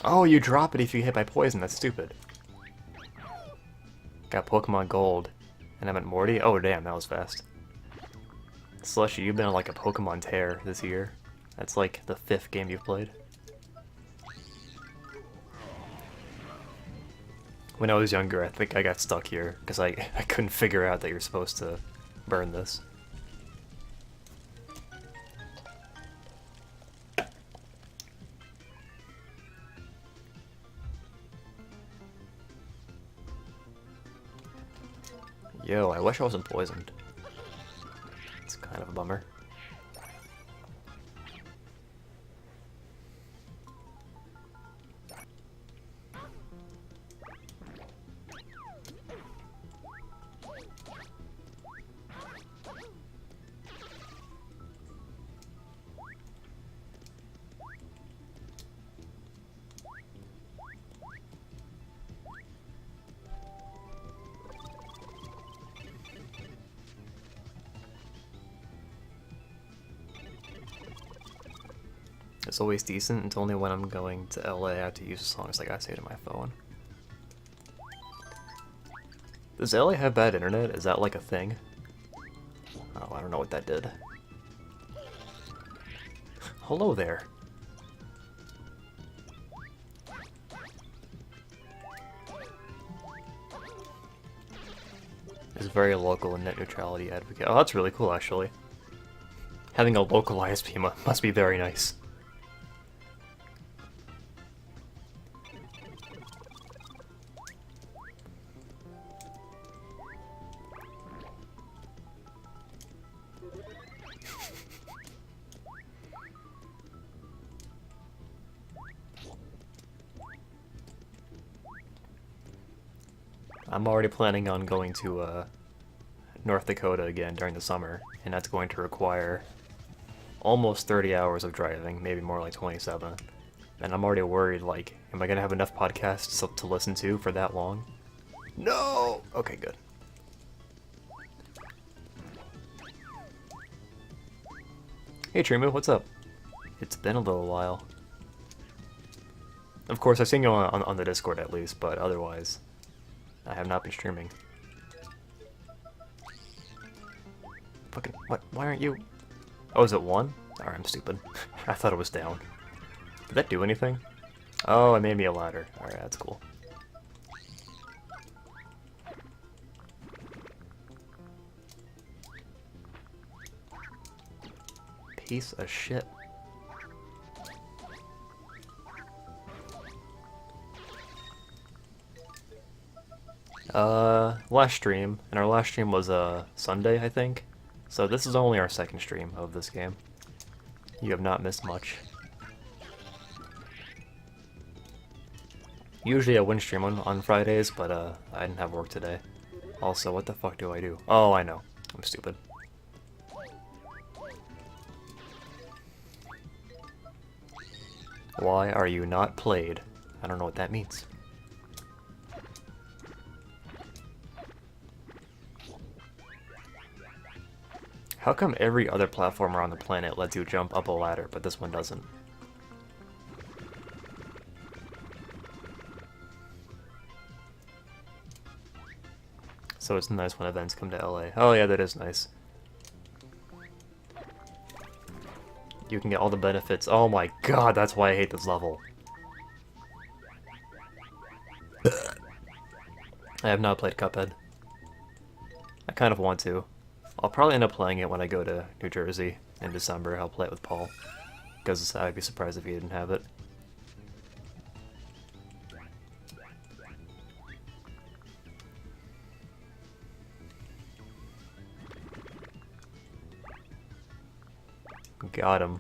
Oh, you drop it if you get hit by poison. That's stupid. Got Pokemon Gold. And I'm at Morty. Oh, damn, that was fast. Slushy, you've been on like a Pokemon tear this year. That's like the 5th game you've played. When I was younger, I think I got stuck here because I couldn't figure out that you're supposed to burn this. Yo, I wish I wasn't poisoned. It's kind of a bummer. It's always decent. It's only when I'm going to LA I have to use songs like I say to my phone. Does LA have bad internet? Is that like a thing? Oh, I don't know what that did. Hello there. It's very local and net neutrality advocate. Oh, that's really cool, actually. Having a local ISP must be very nice. I'm already planning on going to North Dakota again during the summer, and that's going to require almost 30 hours of driving, maybe more like 27. And I'm already worried, like, am I gonna have enough podcasts to listen to for that long? No! Okay, good. Hey Trimu, what's up? It's been a little while. Of course, I've seen you on the Discord at least, but otherwise, I have not been streaming. Fucking, what? Why aren't you? Oh, is it 1? Alright, I'm stupid. I thought it was down. Did that do anything? Oh, it made me a ladder. Alright, that's cool. Piece of shit. Last stream, and our last stream was Sunday, I think. So this is only our second stream of this game. You have not missed much. Usually I wouldn't stream on Fridays, but I didn't have work today. Also, what the fuck do I do? Oh, I know. I'm stupid. Why are you not played? I don't know what that means. How come every other platformer on the planet lets you jump up a ladder, but this one doesn't? So it's nice when events come to LA. Oh yeah, that is nice. You can get all the benefits. Oh my god, that's why I hate this level. I have not played Cuphead. I kind of want to. I'll probably end up playing it when I go to New Jersey in December. I'll play it with Paul. Because I'd be surprised if he didn't have it. Got him.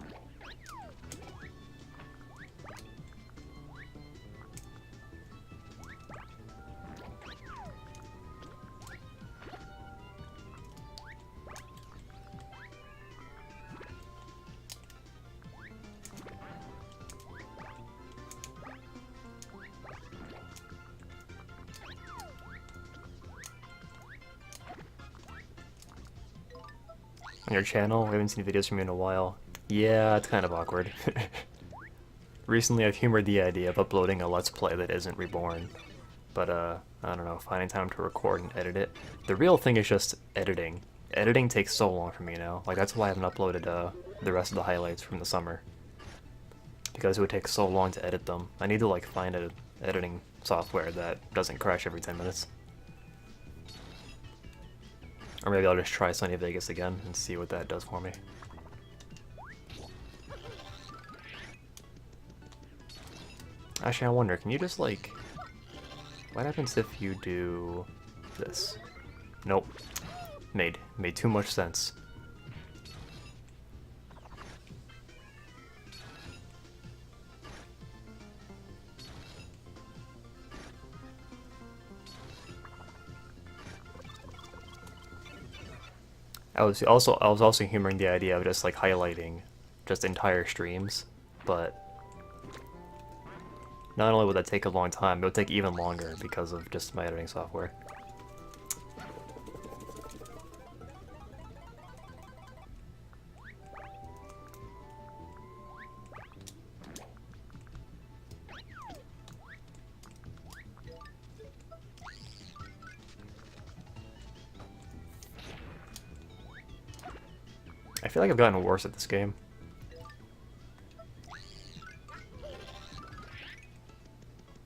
On your channel? We haven't seen videos from you in a while. Yeah, it's kind of awkward. Recently I've humored the idea of uploading a Let's Play that isn't Reborn. But, I don't know, finding time to record and edit it. The real thing is just editing. Editing takes so long for me now. Like, that's why I haven't uploaded, the rest of the highlights from the summer. Because it would take so long to edit them. I need to, like, find an editing software that doesn't crash every 10 minutes. Or maybe I'll just try Sunny Vegas again and see what that does for me. Actually, I wonder, can you just, like... What happens if you do... this? Nope. Made too much sense. I was also humoring the idea of just like highlighting just entire streams, but not only would that take a long time, it would take even longer because of just my editing software. I feel like I've gotten worse at this game.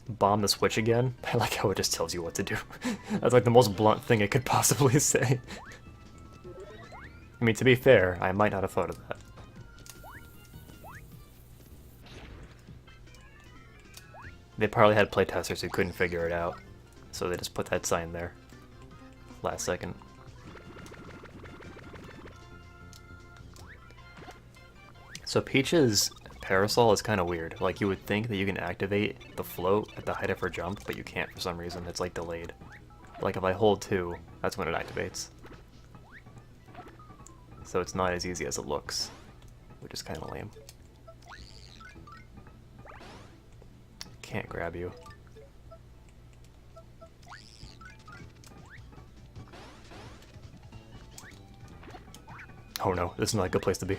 Bomb the switch again? I like how it just tells you what to do. That's like the most blunt thing it could possibly say. I mean, to be fair, I might not have thought of that. They probably had playtesters who couldn't figure it out, so they just put that sign there. Last second. So Peach's parasol is kind of weird. Like, you would think that you can activate the float at the height of her jump, but you can't for some reason. It's like delayed. Like if I hold 2, that's when it activates. So it's not as easy as it looks, which is kind of lame. can't grab you. Oh no, this is not a good place to be.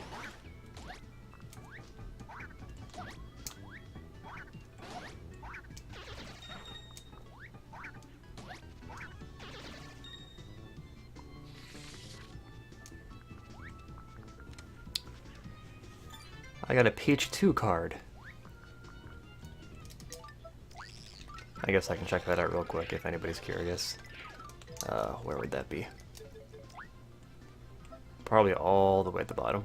I got a Peach 2 card. I guess I can check that out real quick if anybody's curious. Where would that be? Probably all the way at the bottom.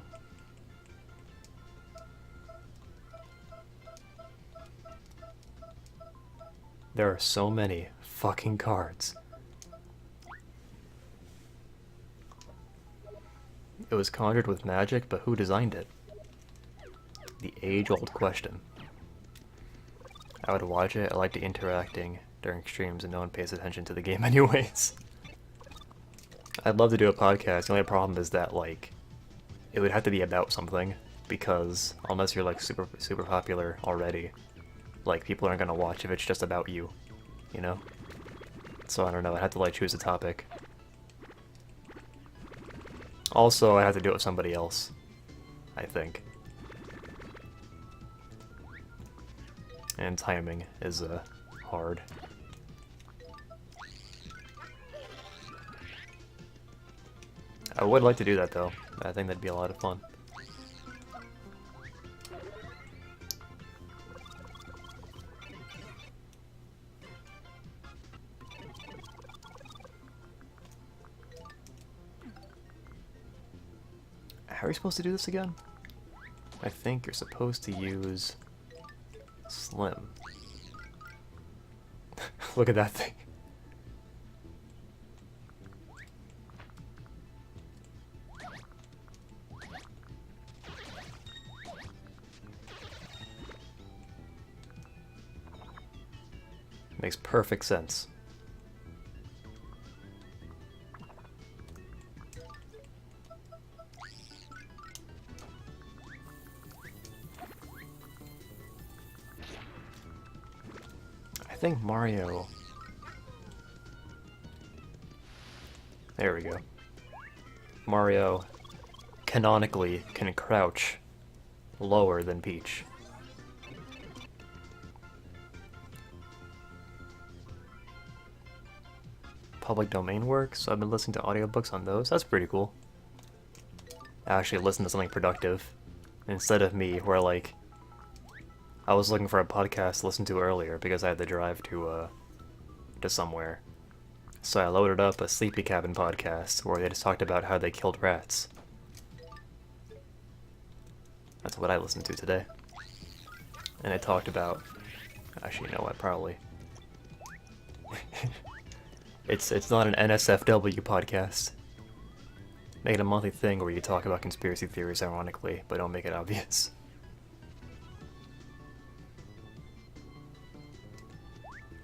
There are so many fucking cards. It was conjured with magic, but who designed it? The age-old question. I would watch it. I like the interacting during streams, and no one pays attention to the game anyways. I'd love to do a podcast. The only problem is that, like, it would have to be about something, because unless you're, like, super popular already, like, people aren't gonna watch if it's just about you, you know? So I don't know, I'd have to, like, choose a topic. Also, I have to do it with somebody else, I think. And timing is, hard. I would like to do that, though. I think that'd be a lot of fun. How are you supposed to do this again? I think you're supposed to use Slim. Look at that thing. Makes perfect sense. I think Mario... There we go. Mario canonically can crouch lower than Peach. Public domain works, so I've been listening to audiobooks on those. That's pretty cool. I actually listened to something productive instead of me, where, like, I was looking for a podcast to listen to earlier because I had to drive to somewhere. So I loaded up a Sleepy Cabin podcast where they just talked about how they killed rats. That's what I listened to today. And they talked about... Actually, you know what, probably... It's not an NSFW podcast. Make it a monthly thing where you talk about conspiracy theories ironically, but don't make it obvious.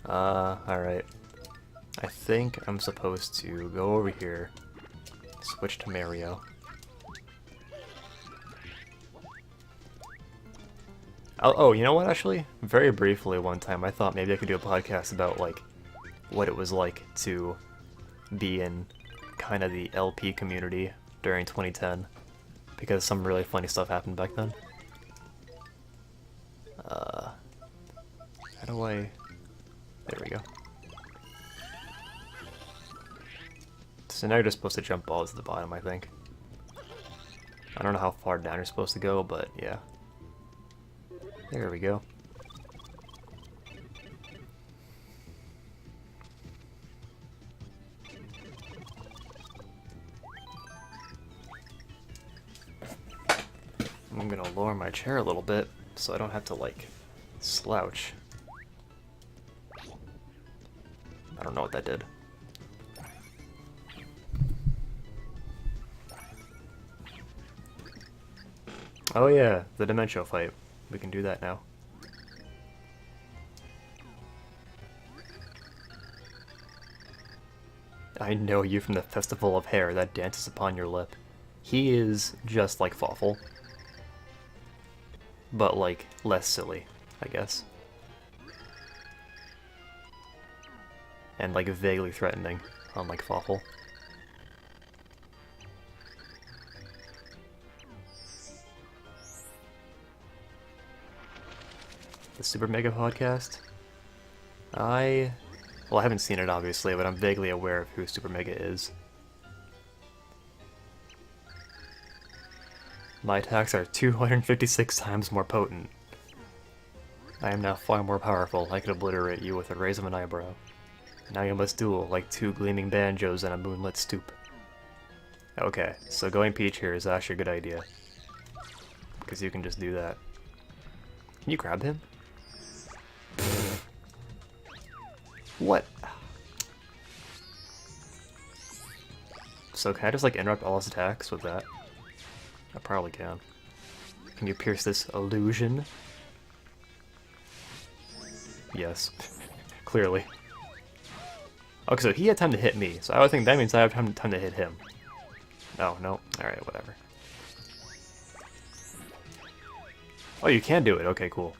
Alright. I think I'm supposed to go over here, switch to Mario. Oh, you know what, actually? Very briefly one time I thought maybe I could do a podcast about, like, what it was like to be in kind of the LP community during 2010, because some really funny stuff happened back then. How do I... There we go. So now you're just supposed to jump balls to the bottom, I think. I don't know how far down you're supposed to go, but yeah. There we go. I'm gonna lower my chair a little bit so I don't have to, like, slouch. I don't know what that did. Oh yeah, the Dementio fight. We can do that now. I know you from the Festival of Hair that dances upon your lip. He is just like Fawful. But, like, less silly, I guess. and like vaguely threatening, unlike Fawful. The Super Mega Podcast? Well, I haven't seen it obviously, but I'm vaguely aware of who Super Mega is. My attacks are 256 times more potent. I am now far more powerful. I could obliterate you with a raise of an eyebrow. Now you must duel like two gleaming banjos on a moonlit stoop. Okay, so going Peach here is actually a good idea. Because you can just do that. Can you grab him? What? So can I just like interrupt all his attacks with that? I probably can. Can you pierce this illusion? Yes. Clearly. Okay, so he had time to hit me, so I would think that means I have time to hit him. Oh, no. Alright, whatever. Oh, you can do it. Okay, cool.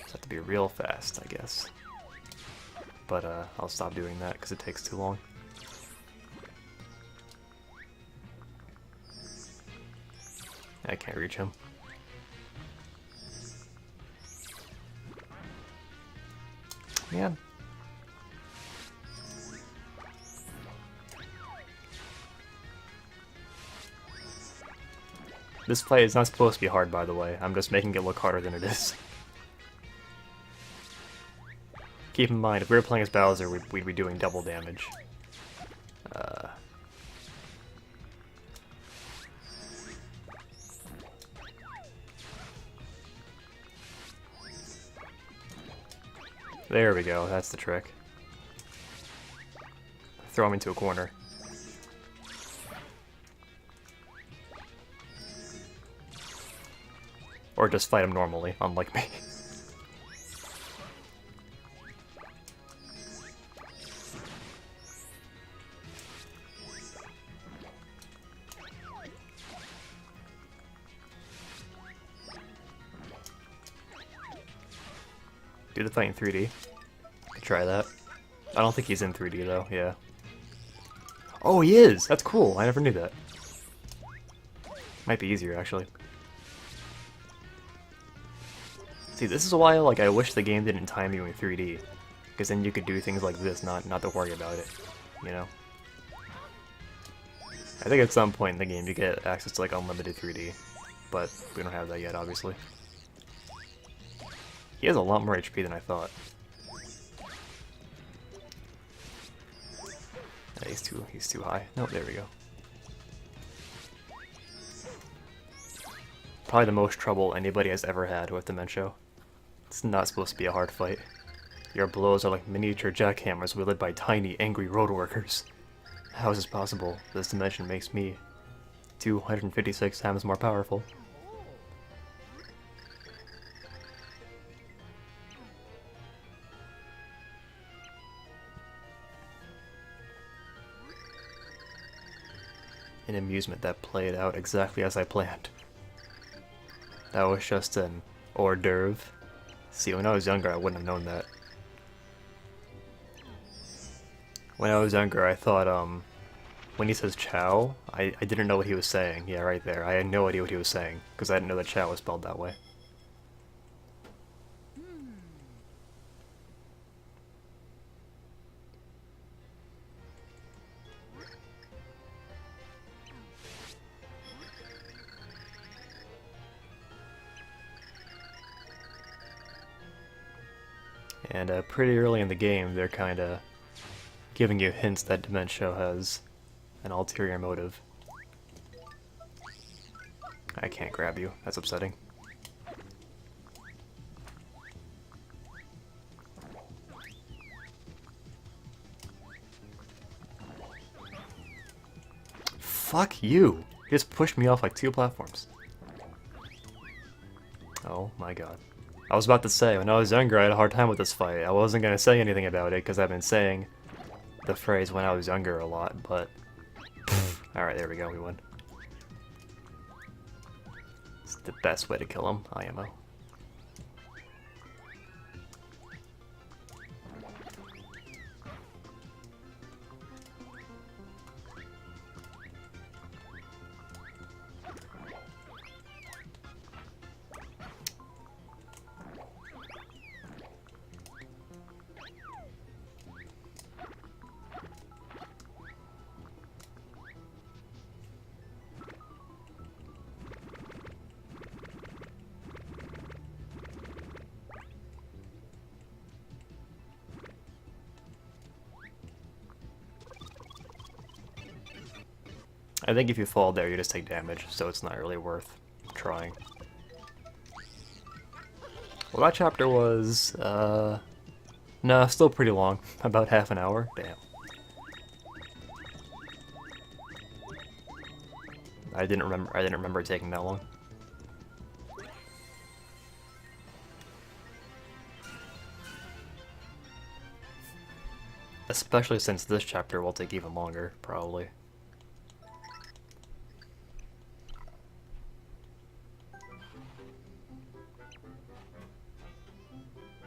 Just have to be real fast, I guess. But, I'll stop doing that because it takes too long. I can't reach him. Man. This fight is not supposed to be hard, by the way. I'm just making it look harder than it is. Keep in mind, if we were playing as Bowser, we'd be doing double damage. There we go, that's the trick. Throw him into a corner. Or just fight him normally, unlike me. Do the fight in 3D. Could try that. I don't think he's in 3D though, yeah. Oh, he is! That's cool, I never knew that. Might be easier, actually. See, this is why, like, I wish the game didn't time you in 3D. Because then you could do things like this, not to worry about it, you know? I think at some point in the game you get access to, like, unlimited 3D. But we don't have that yet, obviously. He has a lot more HP than I thought. Yeah, he's too high. Nope, there we go. Probably the most trouble anybody has ever had with Dementio. It's not supposed to be a hard fight. Your blows are like miniature jackhammers wielded by tiny, angry road workers. How is this possible? This dimension makes me 256 times more powerful. An amusement that played out exactly as I planned. That was just an hors d'oeuvre. See, when I was younger, I wouldn't have known that. When I was younger, I thought, when he says chow, I didn't know what he was saying. Yeah, right there. I had no idea what he was saying, because I didn't know that chow was spelled that way. And pretty early in the game, they're kind of giving you hints that Dementio has an ulterior motive. I can't grab you. That's upsetting. Fuck you! You just pushed me off like 2 platforms. Oh my god. I was about to say, when I was younger, I had a hard time with this fight. I wasn't going to say anything about it, because I've been saying the phrase when I was younger a lot, but... Alright, there we go, we win. It's the best way to kill him, IMO. I think if you fall there, you just take damage, so it's not really worth trying. Well, that chapter was, no, still pretty long. About half an hour. Damn. I didn't remember it taking that long. Especially since this chapter will take even longer, probably.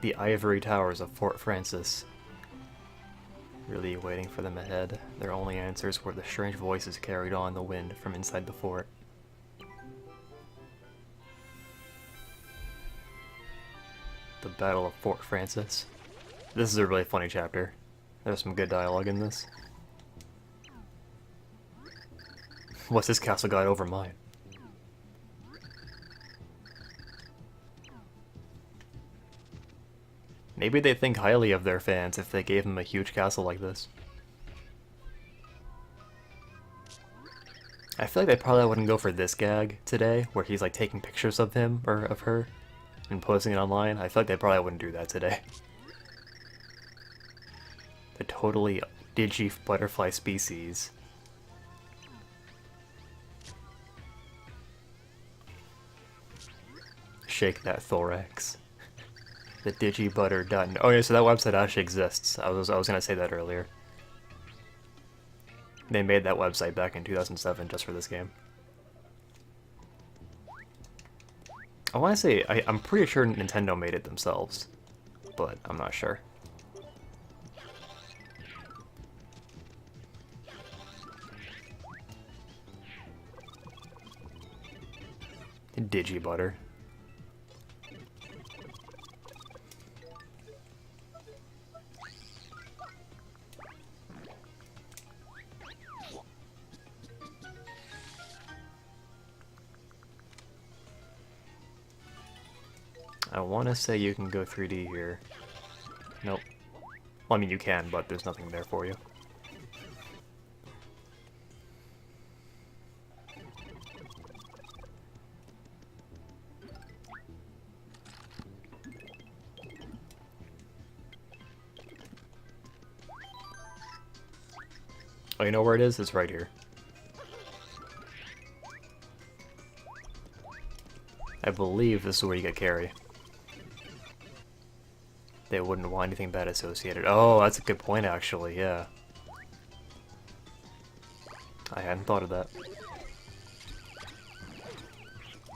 The ivory towers of Fort Francis. Really waiting for them ahead. Their only answers were the strange voices carried on the wind from inside the fort. The Battle of Fort Francis. This is a really funny chapter. There's some good dialogue in this. What's this castle got over mine? Maybe they think highly of their fans if they gave them a huge castle like this. I feel like they probably wouldn't go for this gag today, where he's like taking pictures of him, or of her, and posting it online. I feel like they probably wouldn't do that today. The totally digi butterfly species. Shake that thorax. The digibutter.net. Oh yeah, so that website actually exists. I was gonna say that earlier. They made that website back in 2007 just for this game. I want to say I'm pretty sure Nintendo made it themselves, but I'm not sure. Digibutter. I want to say you can go 3D here. Nope. Well, I mean, you can, but there's nothing there for you. Oh, you know where it is? It's right here. I believe this is where you get carry. They wouldn't want anything bad associated. Oh, that's a good point, actually, yeah. I hadn't thought of that.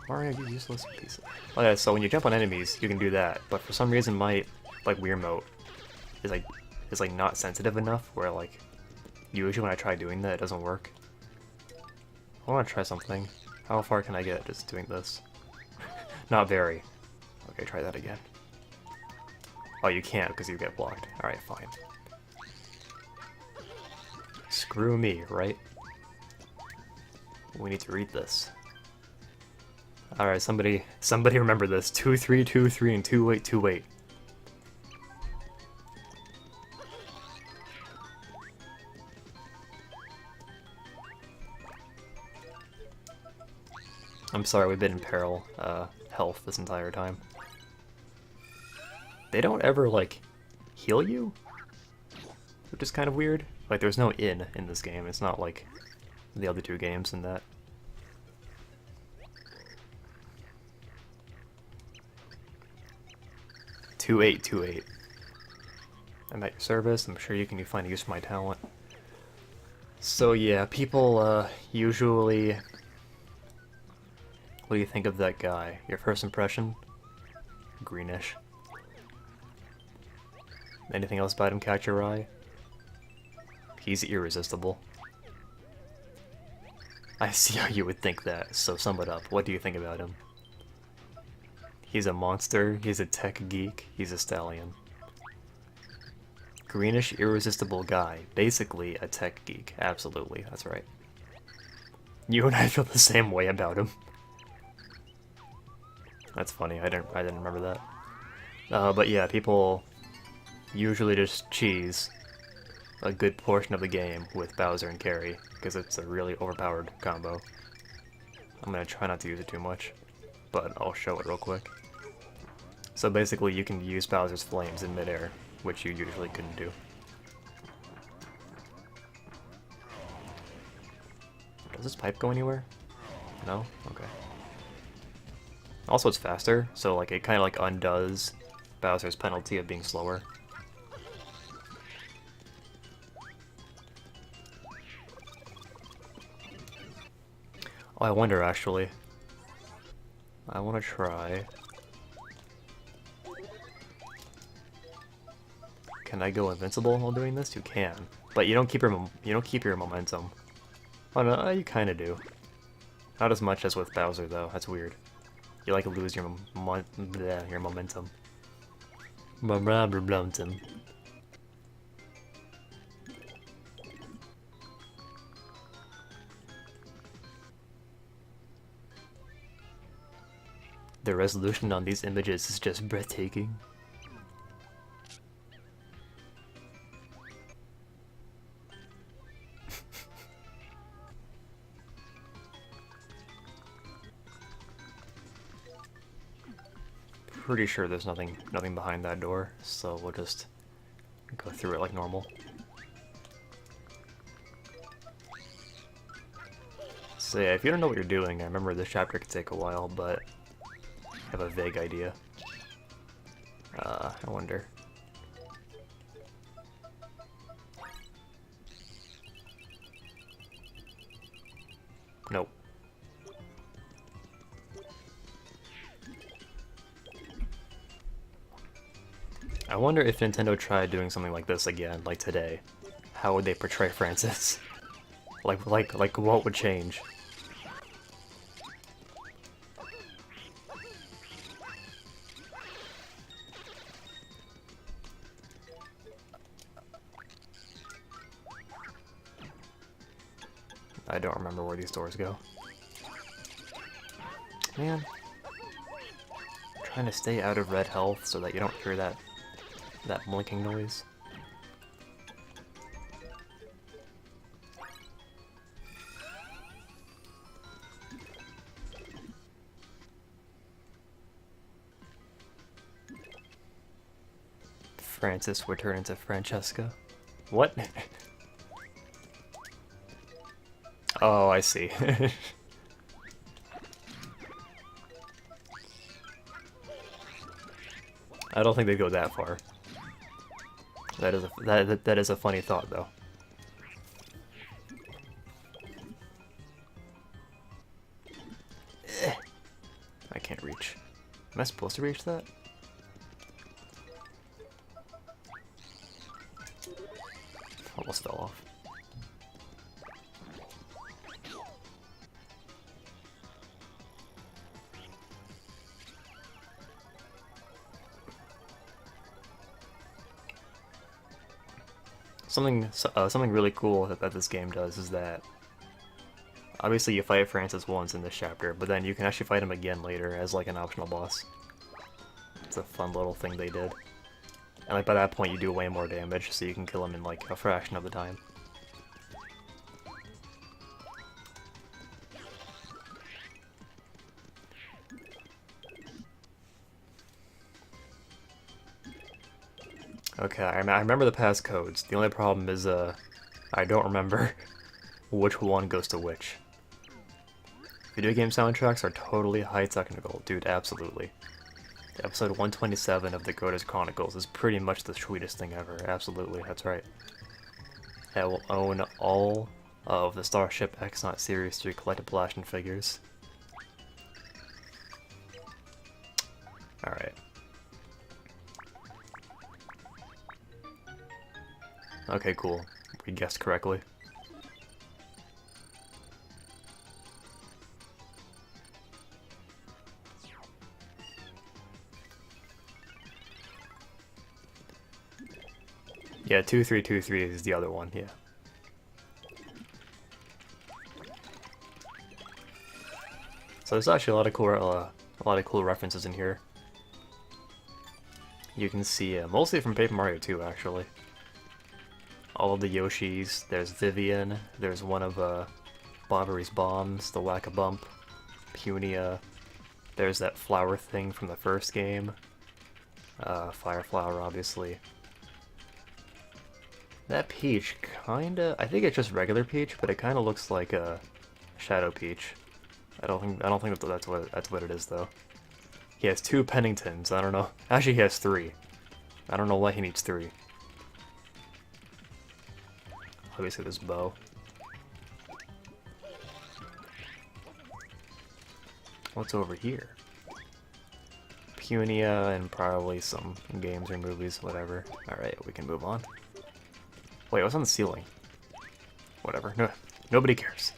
Mario, you useless piece of... Oh yeah, so when you jump on enemies, you can do that, but for some reason my, like, Wiimote is like not sensitive enough, where, like, usually when I try doing that, it doesn't work. I want to try something. How far can I get just doing this? Not very. Okay, try that again. Oh, you can't because you get blocked. Alright, fine. Screw me, right? We need to read this. Alright, somebody remember this. 2323 and 2828. I'm sorry, we've been in peril, health this entire time. They don't ever, like, heal you? Which is kind of weird. Like, there's no in this game. It's not like the other two games in that. "2828. I'm at your service. I'm sure you can find use for my talent." So yeah, people, usually... What do you think of that guy? Your first impression? Greenish. Anything else about him catch your eye? He's irresistible. I see how you would think that, so sum it up. What do you think about him? He's a monster, he's a tech geek, he's a stallion. Greenish, irresistible guy. Basically a tech geek. Absolutely, that's right. You and I feel the same way about him. That's funny, I didn't remember that. But yeah, people usually just cheese a good portion of the game with Bowser and Carrie, because it's a really overpowered combo. I'm gonna try not to use it too much, but I'll show it real quick. So basically you can use Bowser's flames in midair, which you usually couldn't do. Does this pipe go anywhere? No? Okay. Also it's faster, so like it kind of like undoes Bowser's penalty of being slower. Oh, I wonder actually. I want to try. Can I go invincible while doing this? You can, but you don't keep your momentum. Oh no, you kind of do. Not as much as with Bowser though. That's weird. You like lose your momentum. Momentum. The resolution on these images is just breathtaking. Pretty sure there's nothing behind that door, so we'll just go through it like normal. So yeah, if you don't know what you're doing, I remember this chapter could take a while, but I have a vague idea. I wonder. Nope. I wonder if Nintendo tried doing something like this again, like today. How would they portray Francis? like what would change? I don't remember where these doors go. Man. I'm trying to stay out of red health so that you don't hear that blinking noise. Francis would turn into Francesca. What? Oh, I see. I don't think they go that far. That is a funny thought, though. I can't reach. Am I supposed to reach that? Almost fell off. Something really cool that this game does is that obviously you fight Francis once in this chapter, but then you can actually fight him again later as like an optional boss. It's a fun little thing they did. And like by that point you do way more damage, so you can kill him in like a fraction of the time. Okay, I remember the passcodes. The only problem is, I don't remember which one goes to which. Video game soundtracks are totally high technical, dude, absolutely. Episode 127 of the Godus Chronicles is pretty much the sweetest thing ever, absolutely, that's right. I will own all of the Starship Exnaught series 3 collectible action figures. Alright. Okay, cool. We guessed correctly. Yeah, 2323 is the other one, yeah. So there's actually a lot of cool references in here. You can see, mostly from Paper Mario 2, actually. all of the Yoshis. There's Vivian. There's one of Bobbery's bombs, the Whack-a-Bump, Punia. There's that flower thing from the first game. Fire Flower, obviously. That Peach kinda... I think it's just regular Peach, but it kinda looks like a Shadow Peach. I don't think that's what it is though. He has 2 Penningtons. I don't know. Actually, he has 3. I don't know why he needs 3. Obviously, this bow. What's over here? Punia and probably some games or movies, whatever. Alright, we can move on. Wait, what's on the ceiling? Whatever. No, nobody cares.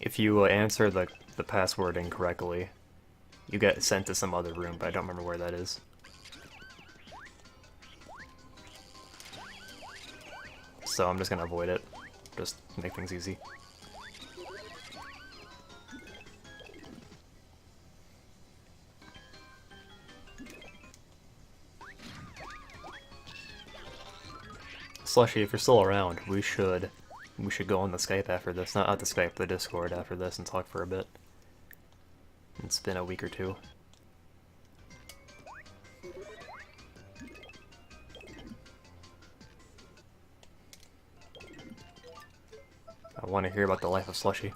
If you answer the password incorrectly, you get sent to some other room, but I don't remember where that is. So I'm just gonna avoid it. Just make things easy. Slushy, if you're still around, we should go on the Skype after this. Not the Skype, the Discord after this and talk for a bit. It's been a week or 2. I want to hear about the life of Slushy.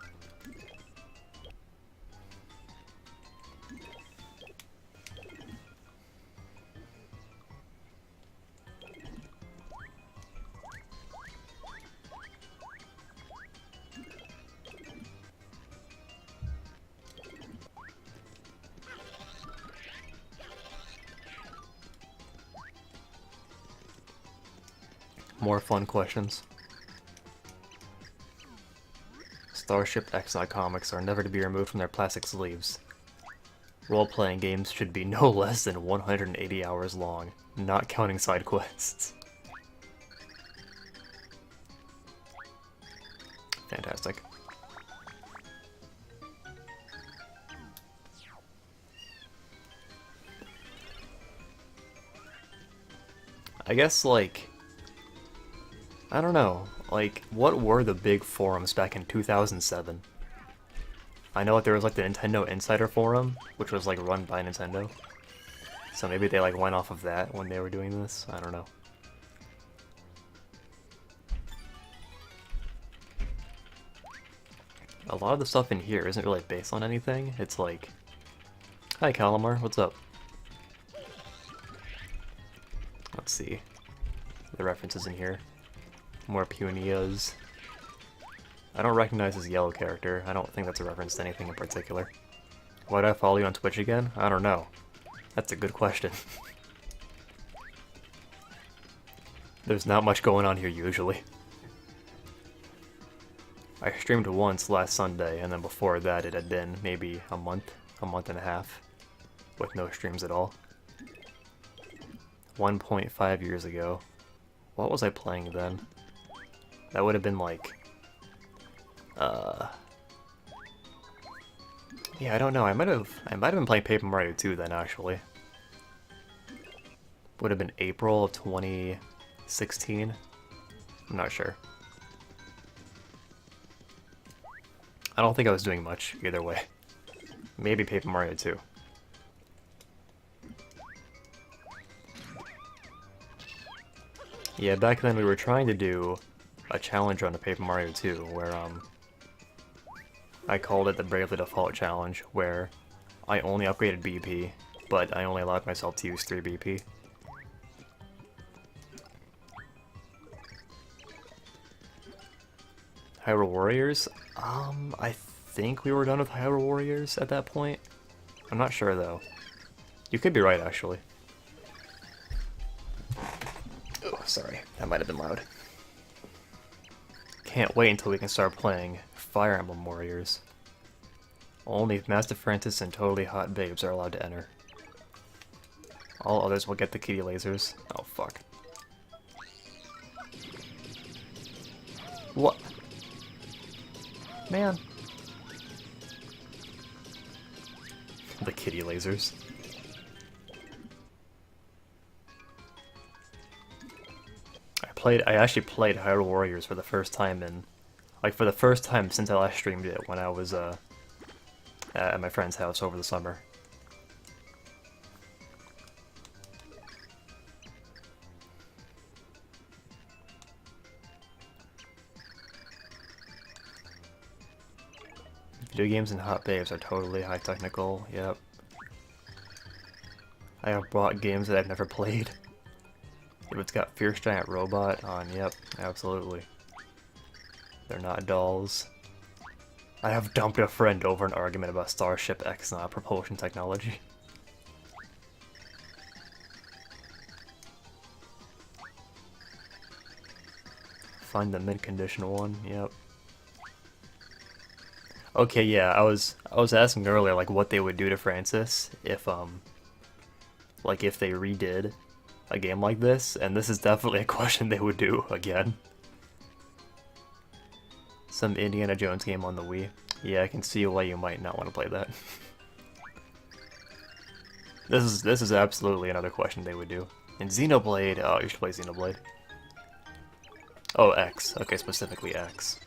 More fun questions. Starship Exile comics are never to be removed from their plastic sleeves. Role-playing games should be no less than 180 hours long, not counting side quests. Fantastic. I guess, like... I don't know, like, what were the big forums back in 2007? I know that there was, like, the Nintendo Insider Forum, which was, like, run by Nintendo. So maybe they, like, went off of that when they were doing this? I don't know. A lot of the stuff in here isn't really based on anything. It's like... Hi, Calamar, what's up? Let's see. The references in here. More Punias. I don't recognize his yellow character. I don't think that's a reference to anything in particular. Why did I follow you on Twitch again? I don't know. That's a good question. There's not much going on here usually. I streamed once last Sunday, and then before that it had been maybe a month and a half, with no streams at all. 1.5 years ago. What was I playing then? That would have been like... Yeah, I don't know. I might have been playing Paper Mario 2 then, actually. Would have been April of 2016? I'm not sure. I don't think I was doing much, either way. Maybe Paper Mario 2. Yeah, back then we were trying to do a challenge on a Paper Mario 2, where, I called it the Bravely Default Challenge, where I only upgraded BP, but I only allowed myself to use 3 BP. Hyrule Warriors? I think we were done with Hyrule Warriors at that point. I'm not sure, though. You could be right, actually. Oh, sorry. That might have been loud. Can't wait until we can start playing Fire Emblem Warriors. Only Master Francis and Totally Hot Babes are allowed to enter. All others will get the kitty lasers. Oh, fuck. What? Man. The kitty lasers. I actually played Hyrule Warriors for the first time in, like for the first time since I last streamed it when I was at my friend's house over the summer. Video games and hot babes are totally high technical, yep. I have bought games that I've never played. If it's got Fierce Giant Robot on, yep, absolutely. They're not dolls. I have dumped a friend over an argument about Starship X propulsion technology. Find the mint condition one, yep. Okay, yeah, I was asking earlier like what they would do to Francis if like if they redid a game like this, and this is definitely a question they would do again. Some Indiana Jones game on the Wii. Yeah, I can see why you might not want to play that. This is absolutely another question they would do. And Xenoblade, oh, you should play Xenoblade. Oh, X. Okay, specifically X.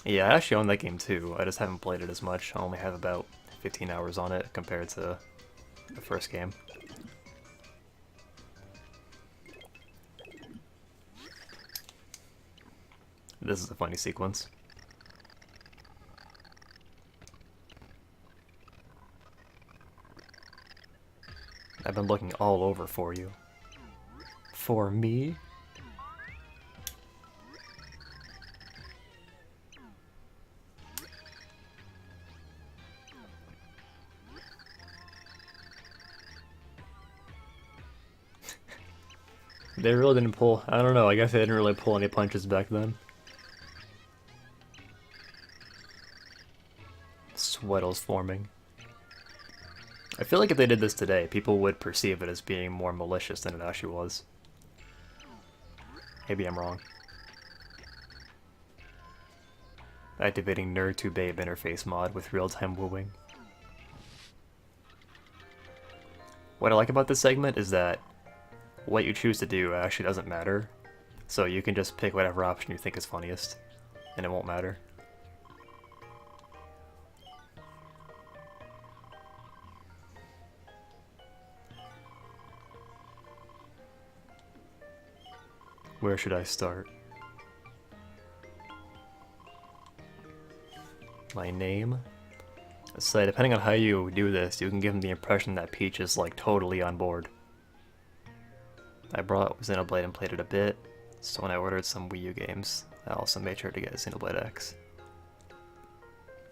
Yeah, I actually own that game too. I just haven't played it as much. I only have about 15 hours on it compared to the first game. This is a funny sequence. I've been looking all over for you. For me? They really didn't pull, I don't know, I guess they didn't really pull any punches back then. Sweatles forming. I feel like if they did this today, people would perceive it as being more malicious than it actually was. Maybe I'm wrong. Activating Nerd to Babe interface mod with real-time wooing. What I like about this segment is that what you choose to do actually doesn't matter. So you can just pick whatever option you think is funniest, and it won't matter. Where should I start? My name? So depending on how you do this, you can give them the impression that Peach is like totally on board. I brought Xenoblade and played it a bit, so when I ordered some Wii U games, I also made sure to get Xenoblade X.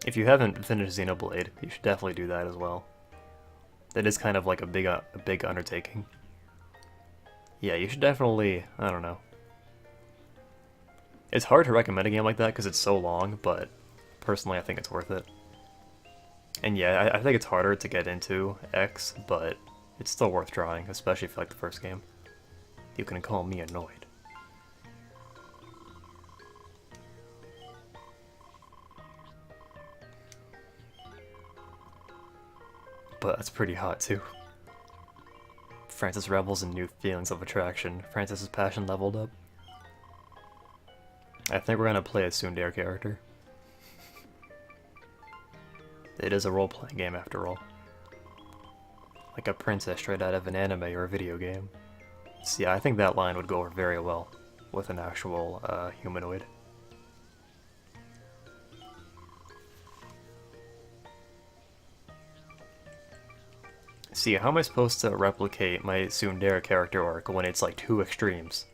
If you haven't finished Xenoblade, you should definitely do that as well. It is kind of like a big undertaking. Yeah, you should definitely, I don't know. It's hard to recommend a game like that because it's so long, but personally I think it's worth it. And yeah, I think it's harder to get into X, but it's still worth trying, especially if you like the first game. You can call me annoyed. But that's pretty hot too. Francis revels in new feelings of attraction. Francis's passion leveled up. I think we're gonna play a tsundere character. It is a role-playing game after all. Like a princess straight out of an anime or a video game. So yeah, I think that line would go over very well with an actual humanoid. See, how am I supposed to replicate my tsundere character arc when it's like two extremes?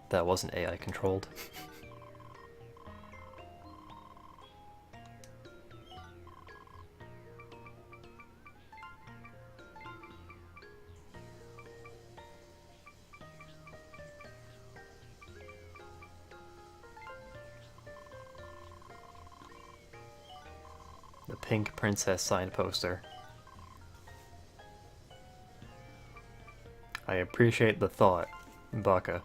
That wasn't AI controlled. The pink princess signed poster. I appreciate the thought, Baka.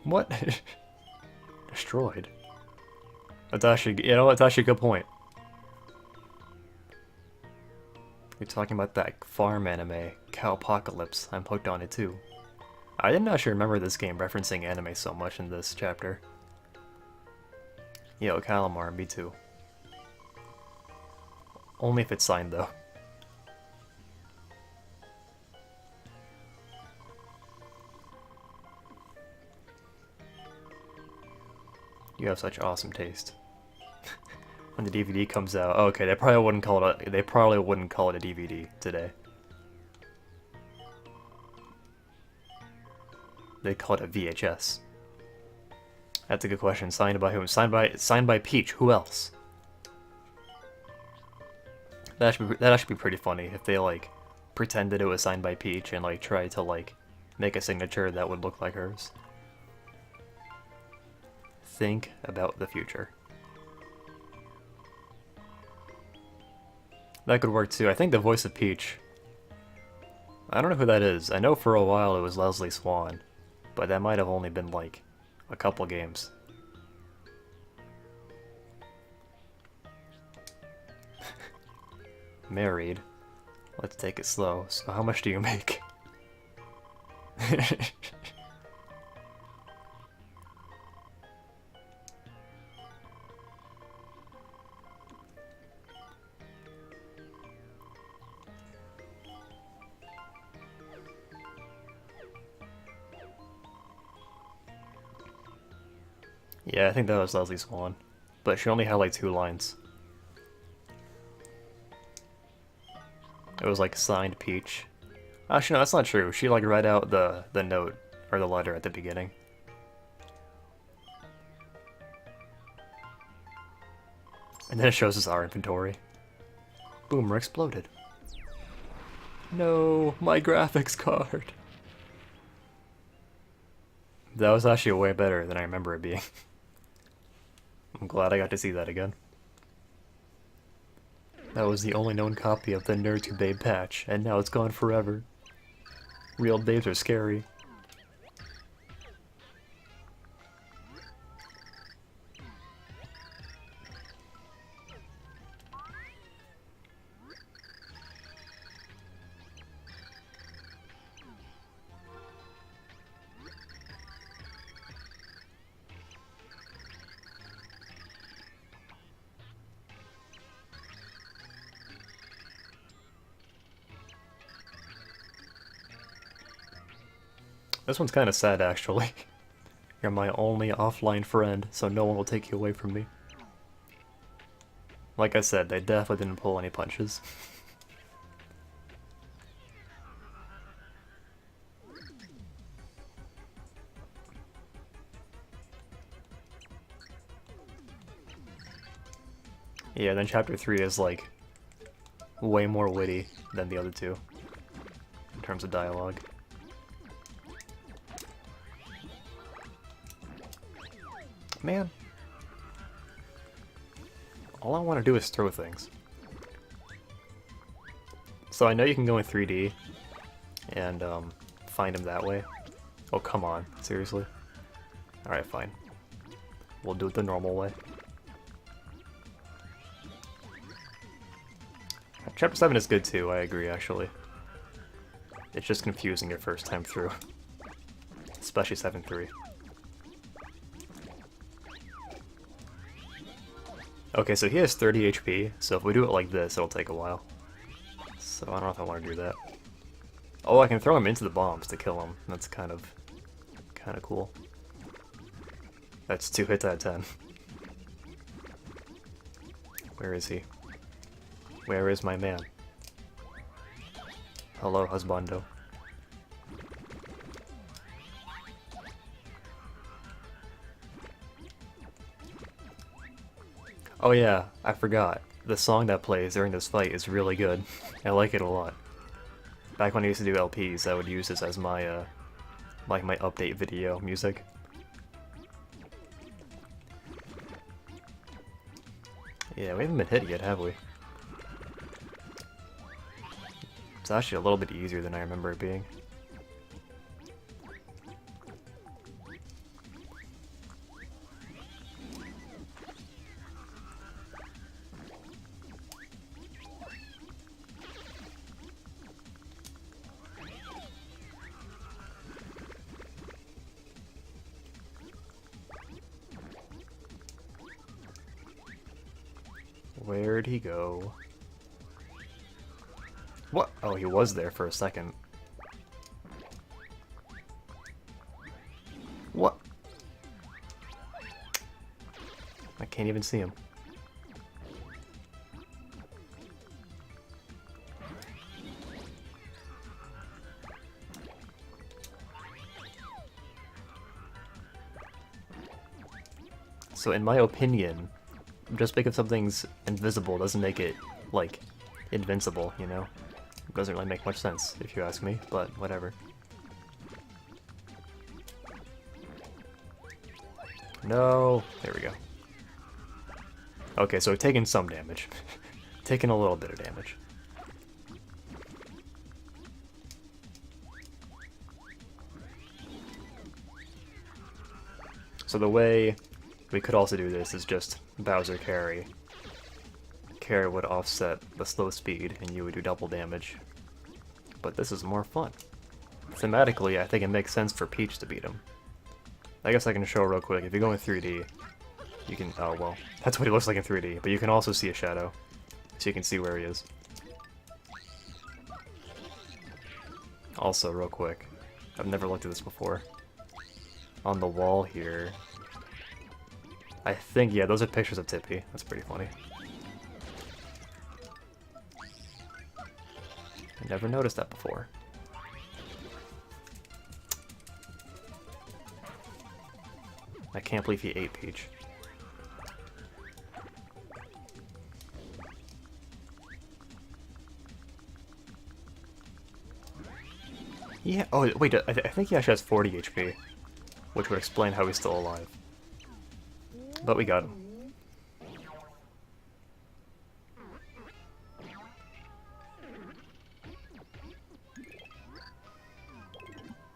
What? Destroyed. That's actually, you know, it's actually a good point. You're talking about that farm anime, Cowpocalypse. I'm hooked on it too. I didn't actually remember this game referencing anime so much in this chapter. Yo, Calamar, me too. Only if it's signed though. You have such awesome taste. When the DVD comes out, okay, they probably wouldn't call it a DVD today. They call it a VHS. That's a good question. Signed by whom? Signed by Peach. Who else? That should be pretty funny if they like pretended it was signed by Peach and like tried to like make a signature that would look like hers. Think about the future. That could work too. I think the voice of Peach, I don't know who that is. I know for a while it was Leslie Swan, but that might have only been like a couple games. Married. Let's take it slow. So how much do you make? Yeah, I think that was Leslie Swan, but she only had like 2 lines. It was like signed Peach. Actually, no, that's not true. She like read out the note or the letter at the beginning. And then it shows us our inventory. Boomer exploded. No, my graphics card. That was actually way better than I remember it being. I'm glad I got to see that again. That was the only known copy of the Nerd to Babe patch, and now it's gone forever. Real babes are scary. This one's kind of sad, actually. You're my only offline friend, so no one will take you away from me. Like I said, they definitely didn't pull any punches. Yeah, then chapter 3 is like way more witty than the other two in terms of dialogue. Man, all I want to do is throw things. So I know you can go in 3D and find him that way. Oh, come on, seriously? Alright, fine. We'll do it the normal way. Chapter 7 is good too, I agree, actually. It's just confusing your first time through. Especially 7-3. Okay, so he has 30 HP, so if we do it like this, it'll take a while. So I don't know if I want to do that. Oh, I can throw him into the bombs to kill him. That's kind of cool. That's 2 hits out of 10. Where is he? Where is my man? Hello, husbando. Oh yeah, I forgot. The song that plays during this fight is really good. I like it a lot. Back when I used to do LPs, I would use this as my, like my update video music. Yeah, we haven't been hit yet, have we? It's actually a little bit easier than I remember it being. Where'd he go? What? Oh, he was there for a second. What? I can't even see him. So in my opinion, just because something's invisible doesn't make it, like, invincible, you know? It doesn't really make much sense, if you ask me, but whatever. No! There we go. Okay, so we've taken some damage. Taken a little bit of damage. So the way we could also do this is just Bowser carry. Carry would offset the slow speed, and you would do double damage. But this is more fun. Thematically, I think it makes sense for Peach to beat him. I guess I can show real quick. If you go in 3D, you can... Oh, well, that's what he looks like in 3D. But you can also see a shadow, so you can see where he is. Also, real quick, I've never looked at this before. On the wall here, I think, yeah, those are pictures of Tippy. That's pretty funny. I never noticed that before. I can't believe he ate Peach. Yeah, oh wait, I think he actually has 40 HP, which would explain how he's still alive. But we got him.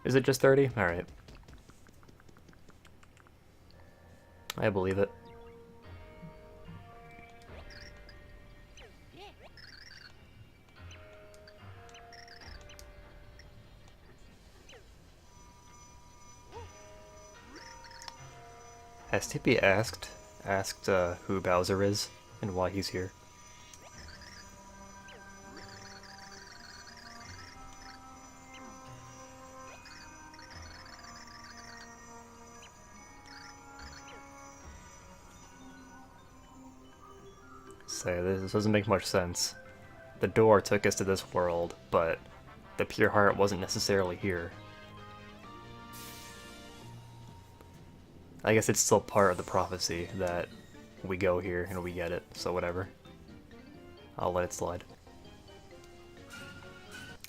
Is it just 30? Alright. I believe it. Has Tippy asked who Bowser is and why he's here? Say, this doesn't make much sense. The door took us to this world, but the pure heart wasn't necessarily here. I guess it's still part of the prophecy that we go here and we get it, so whatever. I'll let it slide.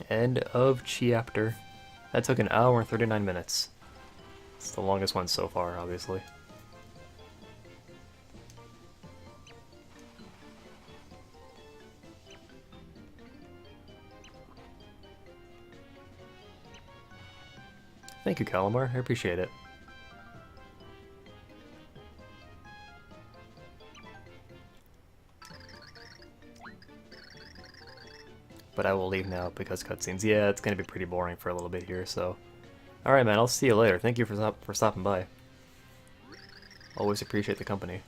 End of chapter. That took an hour and 39 minutes. It's the longest one so far, obviously. Thank you, Calamar. I appreciate it. But I will leave now because cutscenes. Yeah, it's gonna be pretty boring for a little bit here, so... Alright, man, I'll see you later. Thank you for stopping by. Always appreciate the company.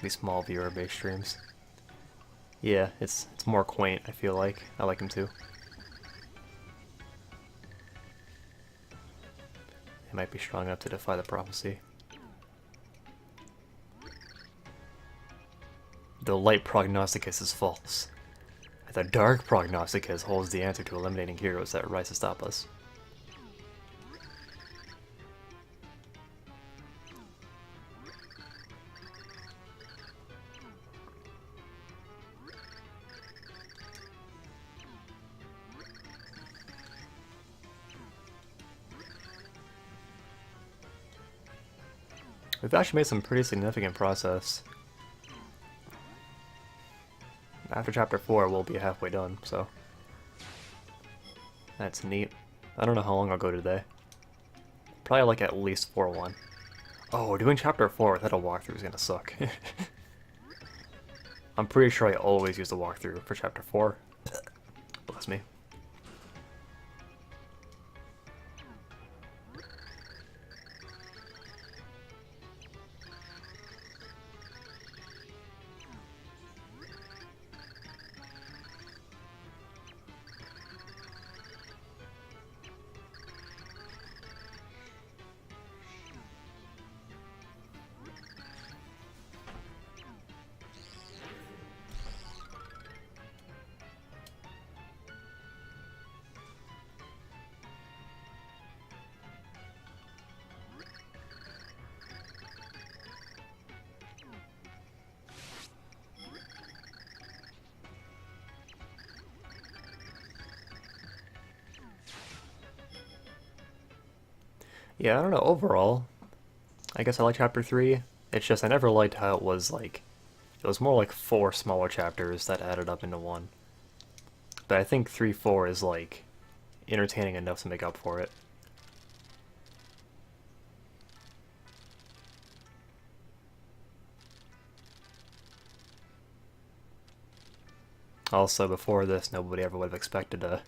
These small viewer-based streams. Yeah, it's more quaint, I feel like. I like them too. It might be strong enough to defy the prophecy. The light prognosticus is false. The dark prognosticus holds the answer to eliminating heroes that rise to stop us. We've actually made some pretty significant progress. After chapter 4, we'll be halfway done, so... That's neat. I don't know how long I'll go today. Probably like at least 4-1. Oh, doing chapter 4 without a walkthrough is gonna suck. I'm pretty sure I always use the walkthrough for chapter 4. Bless me. Yeah, I don't know, overall, I guess I like Chapter 3. It's just I never liked how it was like, it was more like 4 smaller chapters that added up into one. But I think 3-4 is like entertaining enough to make up for it. Also, before this, nobody ever would have expected a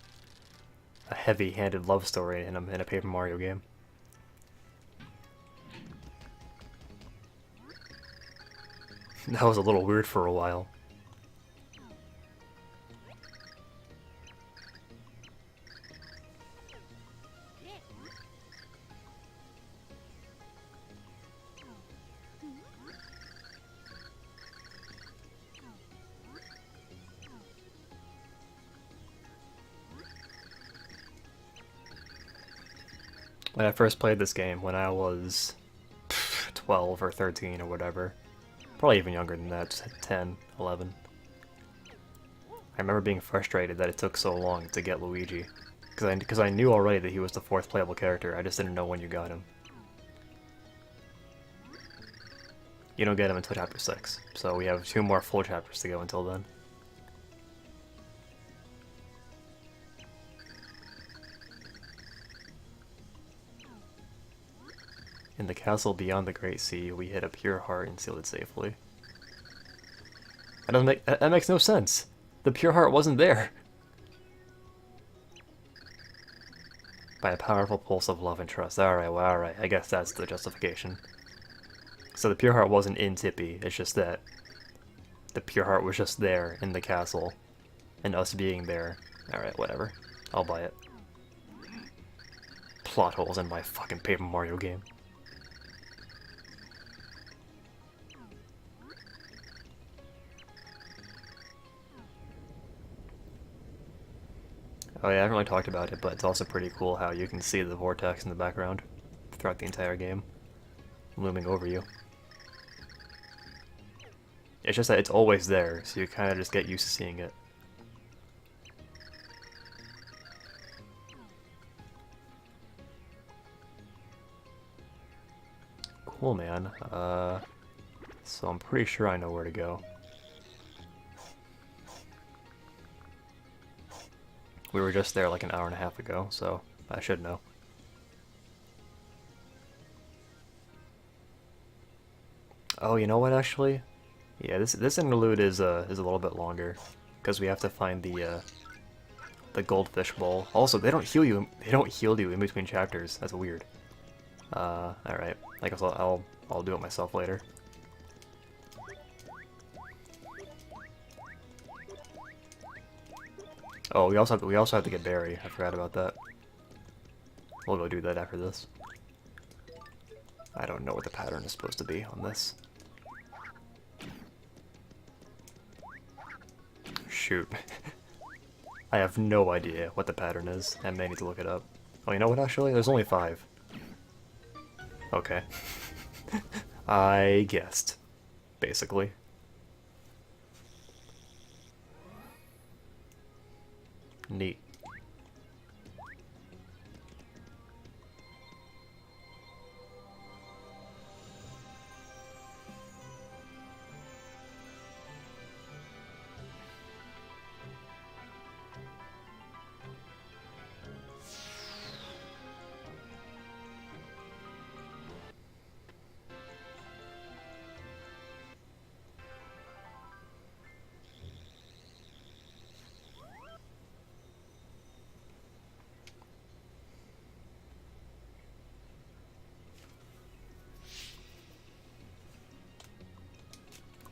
heavy-handed love story in a Paper Mario game. That was a little weird for a while. When I first played this game, when I was 12 or 13 or whatever, probably even younger than that, 10, 11. I remember being frustrated that it took so long to get Luigi, because I knew already that he was the 4th playable character, I just didn't know when you got him. You don't get him until Chapter 6, so we have 2 more full chapters to go until then. In the castle beyond the Great Sea, we hid a pure heart and sealed it safely. That makes no sense. The pure heart wasn't there. By a powerful pulse of love and trust. Alright, well, alright. I guess that's the justification. So the pure heart wasn't in Tippy. It's just that the pure heart was just there in the castle. And us being there. Alright, whatever. I'll buy it. Plot holes in my fucking Paper Mario game. Oh yeah, I haven't really talked about it, but it's also pretty cool how you can see the vortex in the background throughout the entire game, looming over you. It's just that it's always there, so you kind of just get used to seeing it. Cool, man. So I'm pretty sure I know where to go. We were just there like an hour and a half ago, so I should know. Oh, you know what, actually? Yeah, this interlude is a little bit longer, because we have to find the goldfish bowl. Also, they don't heal you. They don't heal you in between chapters. That's weird. All right. I guess I'll do it myself later. Oh, we also have to get Barry. I forgot about that. We'll go do that after this. I don't know what the pattern is supposed to be on this. Shoot. I have no idea what the pattern is. I may need to look it up. Oh, you know what, actually? There's only 5. Okay. I guessed, basically. Neat.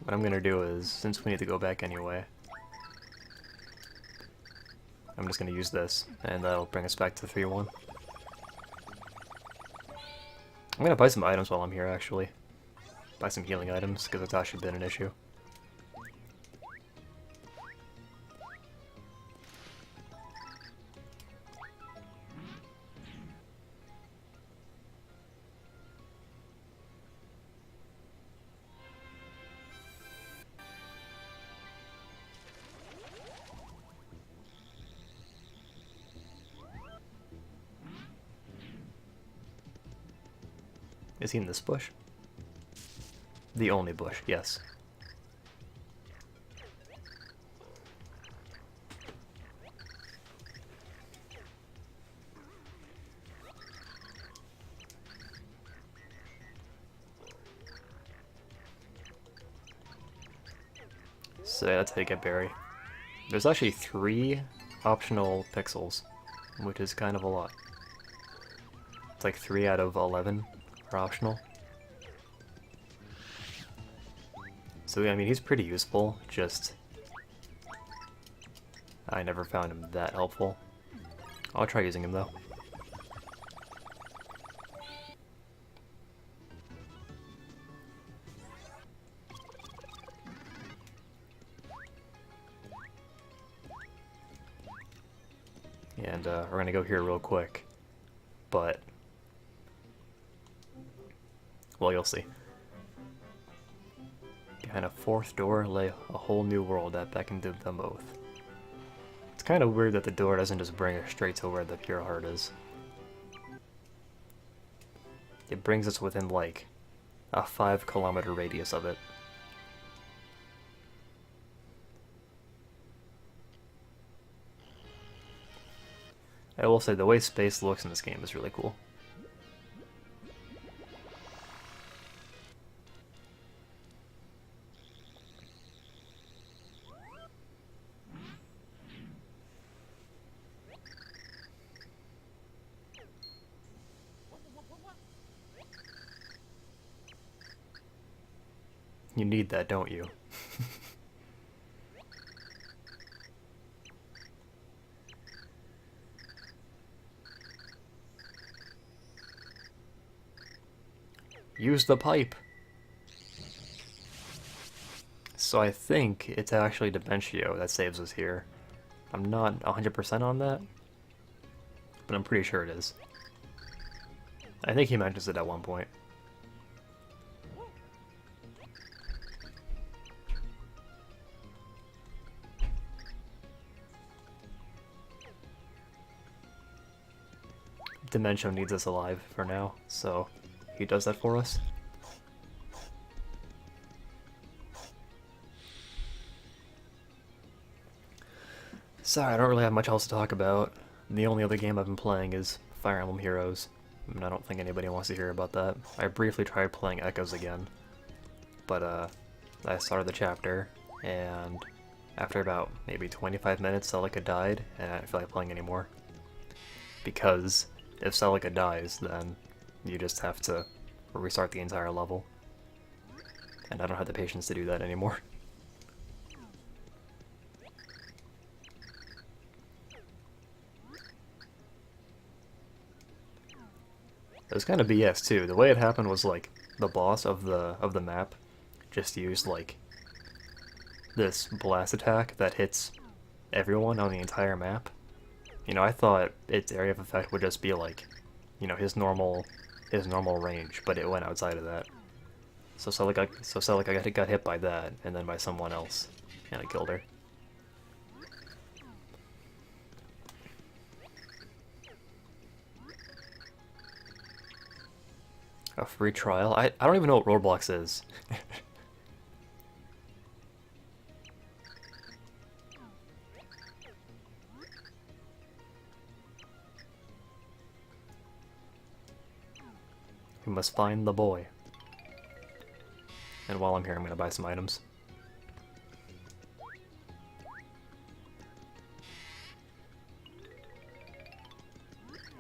What I'm gonna do is, since we need to go back anyway, I'm just gonna use this, and that'll bring us back to 3-1. I'm gonna buy some items while I'm here, actually. Buy some healing items, because it's actually been an issue. Is he in this bush? The only bush, yes. So yeah, that's how you get berry. There's actually 3 optional pixels, which is kind of a lot. It's like 3 out of 11 are optional. So I mean, he's pretty useful, just I never found him that helpful. I'll try using him though. And we're gonna go here real quick, but well, you'll see. Behind a 4th door lay a whole new world that beckoned to them both. It's kind of weird that the door doesn't just bring us straight to where the pure heart is. It brings us within like a 5-kilometer radius of it. I will say the way space looks in this game is really cool. You need that, don't you? Use the pipe! So I think it's actually Dimentio that saves us here. I'm not 100% on that, but I'm pretty sure it is. I think he mentions it at one point. Dimentio needs us alive for now, so he does that for us. Sorry, I don't really have much else to talk about. The only other game I've been playing is Fire Emblem Heroes, and I don't think anybody wants to hear about that. I briefly tried playing Echoes again, but I started the chapter, and after about maybe 25 minutes, Celica died, and I didn't feel like playing anymore. Because if Celica dies, then you just have to restart the entire level. And I don't have the patience to do that anymore. It was kind of BS too. The way it happened was like the boss of the map just used like this blast attack that hits everyone on the entire map. You know, I thought its area of effect would just be like, you know, his normal range, but it went outside of that. So Celica got hit by that, and then by someone else, and it killed her. A free trial? I don't even know what Roblox is. We must find the boy. And while I'm here, I'm gonna buy some items.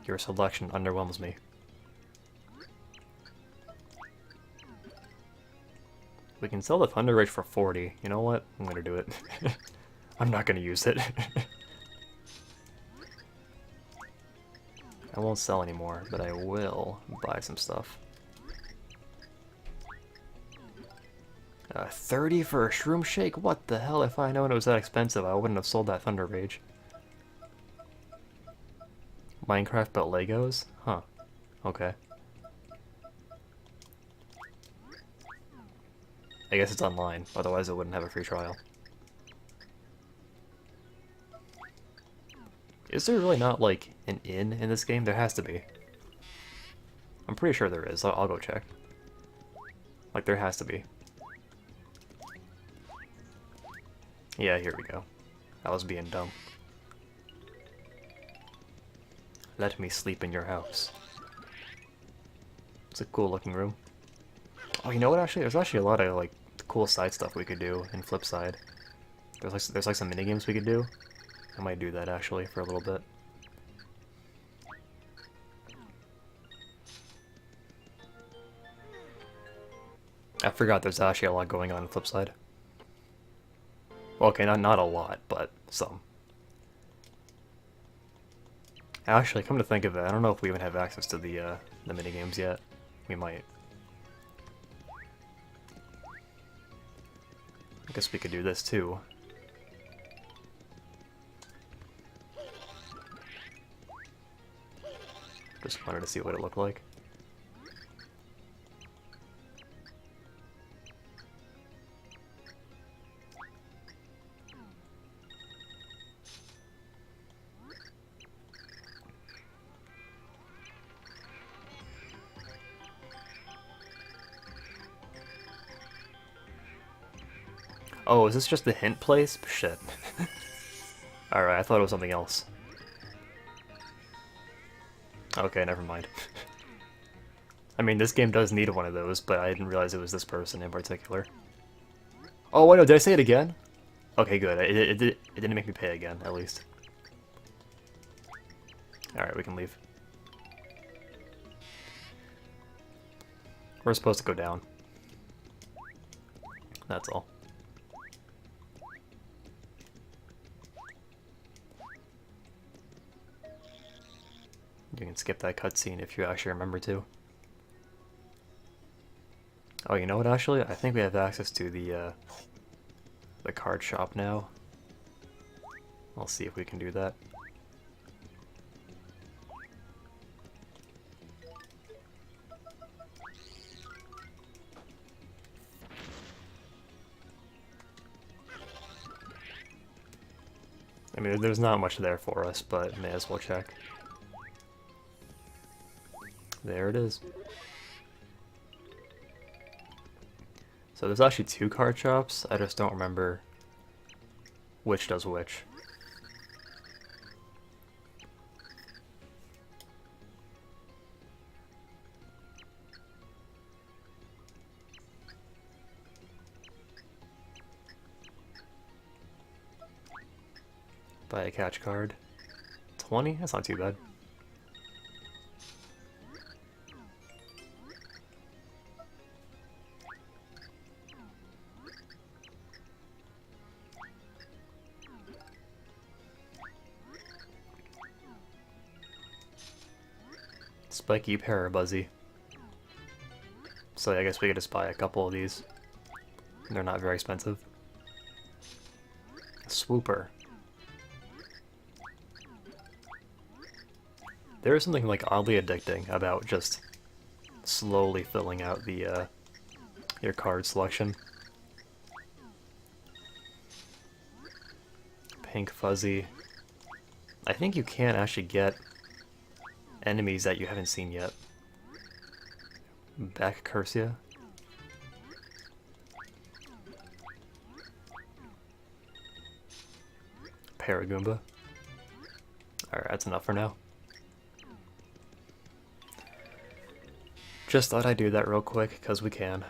Your selection underwhelms me. We can sell the Thunder Rage for 40. You know what? I'm gonna do it. I'm not gonna use it. I won't sell anymore, but I will buy some stuff. 30 for a Shroom Shake? What the hell? If I known it was that expensive, I wouldn't have sold that Thunder Rage. Minecraft built Legos? Huh. Okay. I guess it's online, otherwise it wouldn't have a free trial. Is there really not, like, an inn in this game? There has to be. I'm pretty sure there is. I'll go check. Like, there has to be. Yeah, here we go. I was being dumb. Let me sleep in your house. It's a cool looking room. Oh, you know what, actually? There's actually a lot of, like, cool side stuff we could do in Flipside. There's like some minigames we could do. I might do that, actually, for a little bit. I forgot there's actually a lot going on in Flipside. Well, okay, not a lot, but some. Actually, come to think of it, I don't know if we even have access to the minigames yet. We might. I guess we could do this too. Just wanted to see what it looked like. Oh, is this just the hint place? Shit. Alright, I thought it was something else. Okay, never mind. I mean, this game does need one of those, but I didn't realize it was this person in particular. Oh, wait, no, did I say it again? Okay, good. It didn't make me pay again, at least. Alright, we can leave. We're supposed to go down. That's all. You can skip that cutscene if you actually remember to. Oh, you know what, actually? I think we have access to the card shop now. I'll see if we can do that. I mean, there's not much there for us, but may as well check. There it is. So there's actually two card shops, I just don't remember which does which. Buy a catch card. 20? That's not too bad. Spiky Parabuzzy. So I guess we could just buy a couple of these. They're not very expensive. Swooper. There is something like oddly addicting about just slowly filling out the your card selection. Pink Fuzzy. I think you can actually get enemies that you haven't seen yet. Back Cursia. Paragoomba. Alright, that's enough for now. Just thought I'd do that real quick, because we can.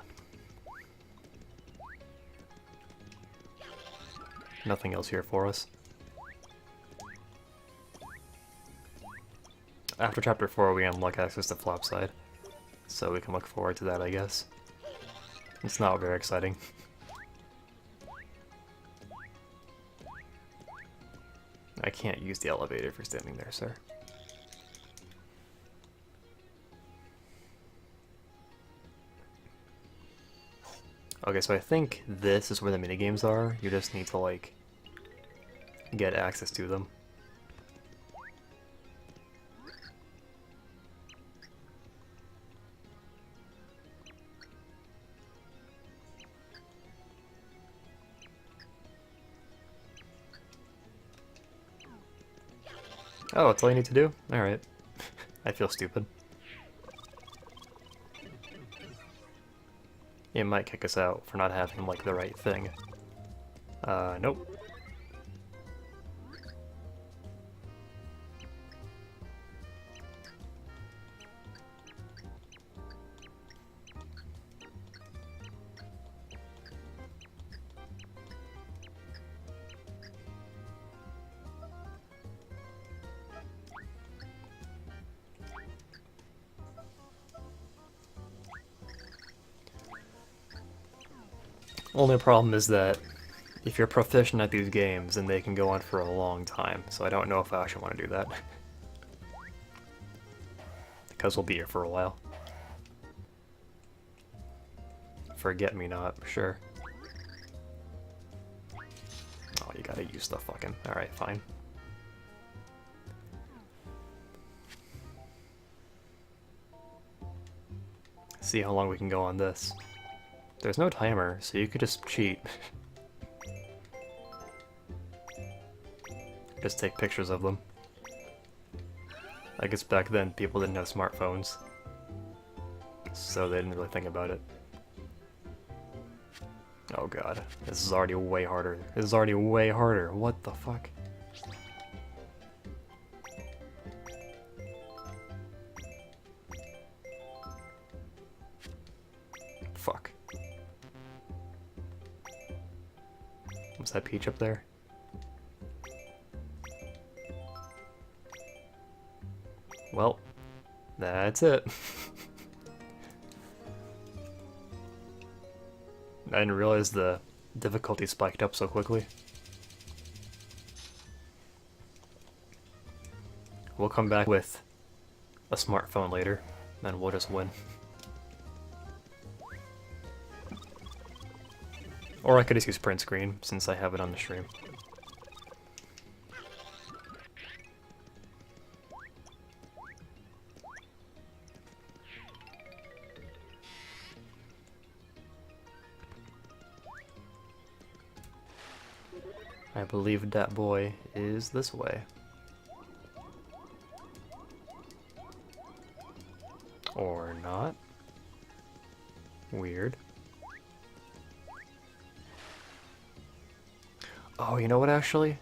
Nothing else here for us. After Chapter 4, we unlock access to Flopside, so we can look forward to that, I guess. It's not very exciting. I can't use the elevator if you're standing there, sir. Okay, so I think this is where the minigames are. You just need to, like, get access to them. Oh, that's all you need to do? Alright. I feel stupid. it might kick us out for not having, like, the right thing. Nope. Only problem is that if you're proficient at these games, then they can go on for a long time, so I don't know if I actually want to do that. Because we'll be here for a while. Forget-me-not, sure. Oh, you gotta use the fucking... Alright, fine. See how long we can go on this. There's no timer, so you could just cheat. Just take pictures of them. I guess back then people didn't have smartphones, so they didn't really think about it. Oh god, this is already way harder. This is already way harder. What the fuck? Fuck. Was that Peach up there? Well, that's it. I didn't realize the difficulty spiked up so quickly. We'll come back with a smartphone later, then we'll just win. Or I could just use print screen, since I have it on the stream. I believe that boy is this way. Or not. Weird. Oh, you know what, actually?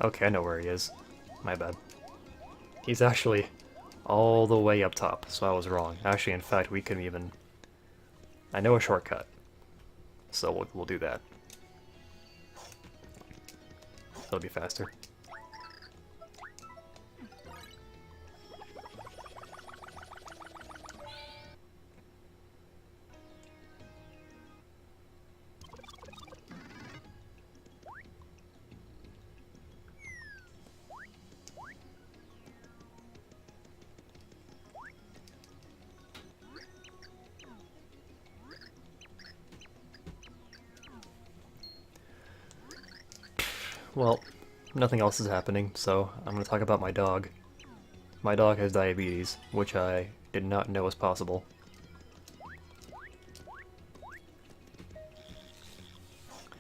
Okay, I know where he is. My bad. He's actually all the way up top, so I was wrong. Actually, in fact, we can even... I know a shortcut, so we'll do that. It'll be faster. Well, nothing else is happening, so I'm going to talk about my dog. My dog has diabetes, which I did not know was possible.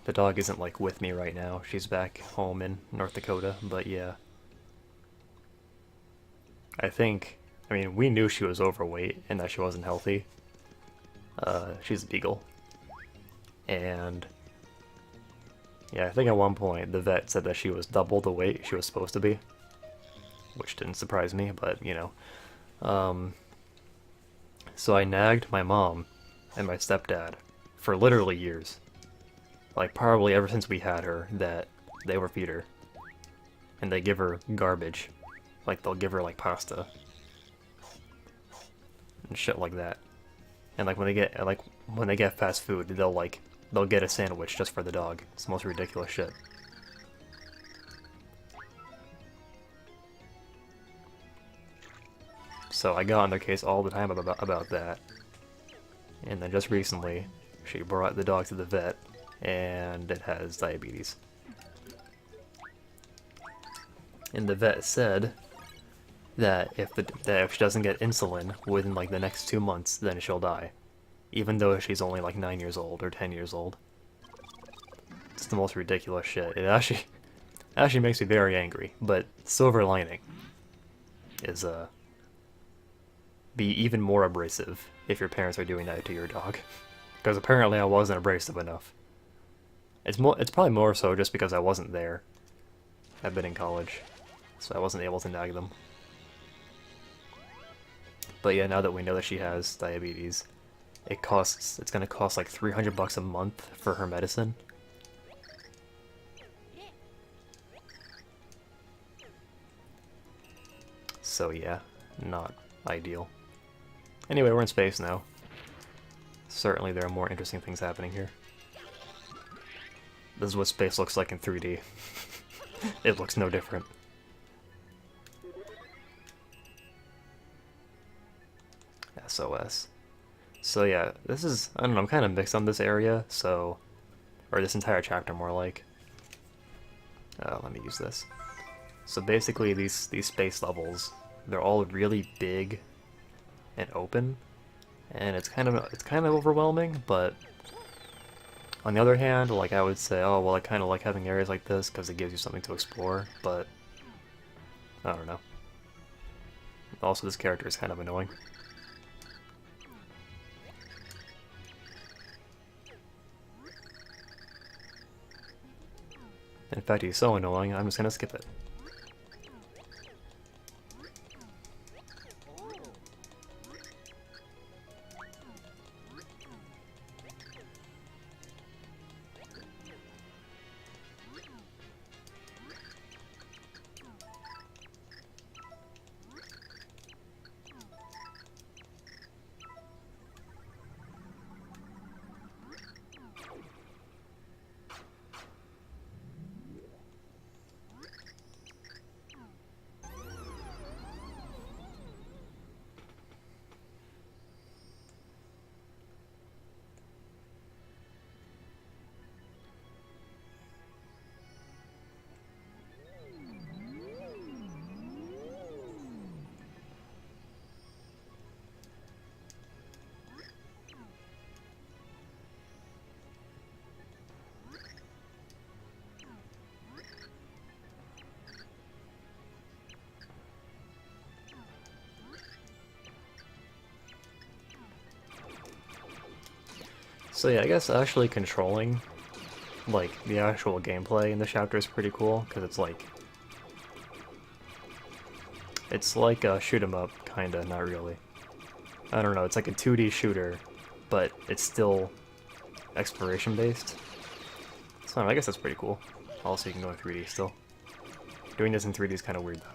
The dog isn't, like, with me right now. She's back home in North Dakota, but yeah. I mean, we knew she was overweight and that she wasn't healthy. She's a beagle. And... yeah, I think at one point the vet said that she was double the weight she was supposed to be. Which didn't surprise me, but, you know. So I nagged my mom and my stepdad for literally years. Like, probably ever since we had her, that they would feed her. And they give her garbage. Like, they'll give her, like, pasta. And shit like that. And, like, when they get fast food, they'll get a sandwich just for the dog. It's the most ridiculous shit. So I got on their case all the time about that. And then just recently, she brought the dog to the vet, and it has diabetes. And the vet said that if she doesn't get insulin within like the next 2 months, then she'll die. Even though she's only like 9 years old or 10 years old. It's the most ridiculous shit. It actually makes me very angry, but silver lining is be even more abrasive if your parents are doing that to your dog. Because apparently I wasn't abrasive enough. It's probably more so just because I wasn't there. I've been in college, so I wasn't able to nag them. But yeah, now that we know that she has diabetes, it's gonna cost like $300 a month for her medicine. So yeah, not ideal. Anyway, we're in space now. Certainly there are more interesting things happening here. This is what space looks like in 3D. It looks no different. SOS. So yeah, this is, I don't know, I'm kind of mixed on this area, so, or this entire chapter more like. Let me use this. So basically these space levels, they're all really big and open, and it's kind of overwhelming, but on the other hand, like I would say, oh well, I kind of like having areas like this because it gives you something to explore, but I don't know. Also, this character is kind of annoying. In fact, he's so annoying, I'm just gonna skip it. So yeah, I guess actually controlling, like, the actual gameplay in the chapter is pretty cool, because it's like a shoot 'em up, kinda, not really. I don't know, it's like a 2D shooter, but it's still exploration based. So I guess that's pretty cool. Also, you can go in 3D still. Doing this in 3D is kind of weird though.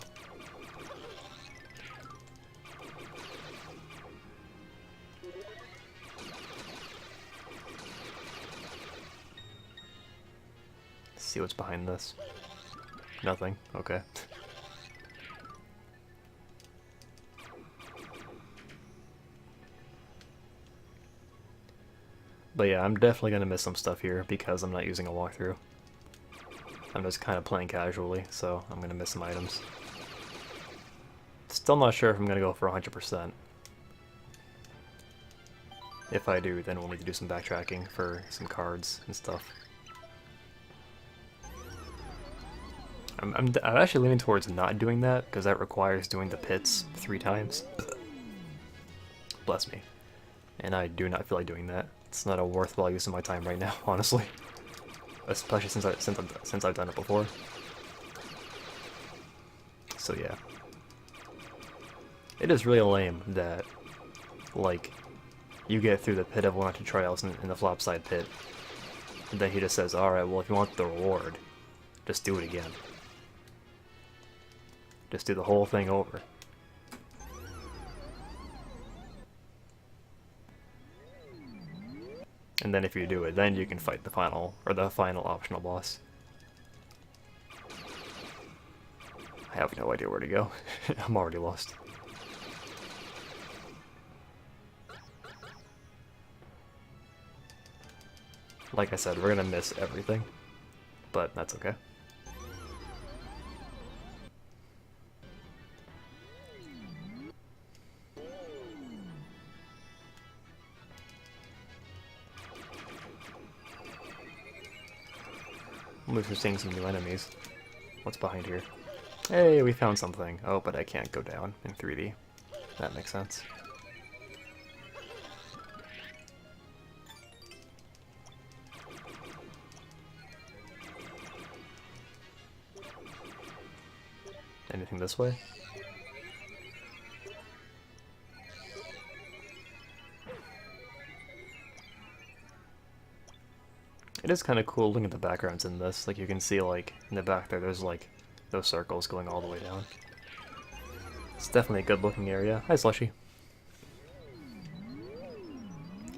See what's behind this. Nothing. Okay. But yeah, I'm definitely gonna miss some stuff here because I'm not using a walkthrough. I'm just kind of playing casually, so I'm gonna miss some items. Still not sure if I'm gonna go for 100%. If I do, then we'll need to do some backtracking for some cards and stuff. I'm actually leaning towards not doing that, because that requires doing the pits 3 times. Bless me. And I do not feel like doing that. It's not a worthwhile use of my time right now, honestly. Especially since I've done it before. So yeah. It is really lame that, like, you get through the pit of 1 or 2 trials in the flopside pit, and then he just says, alright, well if you want the reward, just do it again. Just do the whole thing over. And then if you do it, then you can fight the final optional boss. I have no idea where to go. I'm already lost. Like I said, we're gonna miss everything, but that's okay. At least we're seeing some new enemies. What's behind here? Hey, we found something. Oh, but I can't go down in 3D. That makes sense. looking this way. It is kind of cool looking at the backgrounds in this. Like, you can see, like, in the back there, there's, like, those circles going all the way down. It's definitely a good-looking area. Hi, Slushy.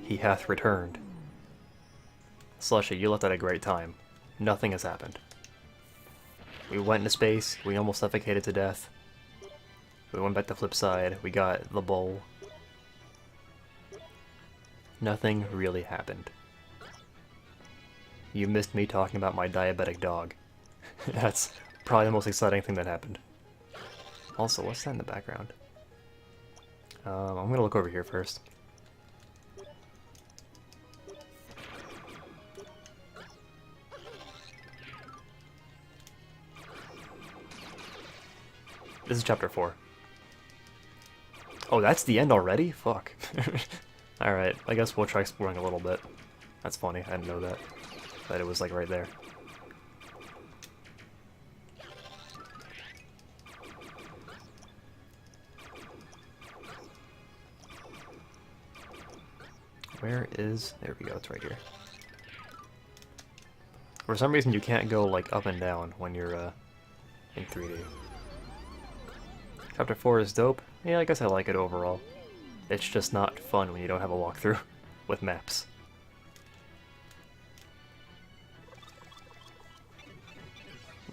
He hath returned. Slushy, you left at a great time. Nothing has happened. We went into space, we almost suffocated to death. We went back to flip side, we got the bowl. Nothing really happened. You missed me talking about my diabetic dog. That's probably the most exciting thing that happened. Also, what's that in the background? I'm gonna look over here first. This is chapter 4. Oh, that's the end already? Fuck. Alright, I guess we'll try exploring a little bit. That's funny, I didn't know that. But it was like right there. Where is... There we go, it's right here. For some reason you can't go like up and down when you're in 3D. Chapter 4 is dope. Yeah, I guess I like it overall. It's just not fun when you don't have a walkthrough with maps.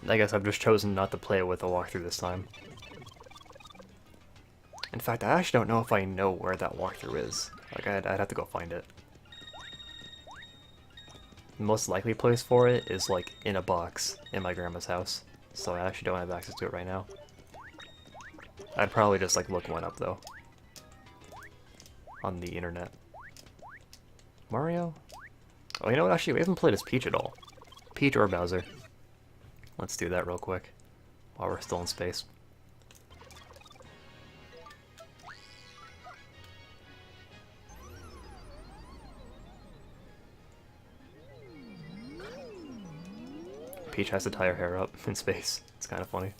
I guess I've just chosen not to play with a walkthrough this time. In fact, I actually don't know if I know where that walkthrough is. Like, I'd have to go find it. The most likely place for it is, like, in a box in my grandma's house. So I actually don't have access to it right now. I'd probably just, like, look one up, though. On the internet. Mario? Oh, you know what? Actually, we haven't played as Peach at all. Peach or Bowser. Let's do that real quick, while we're still in space. Peach has to tie her hair up in space. It's kind of funny.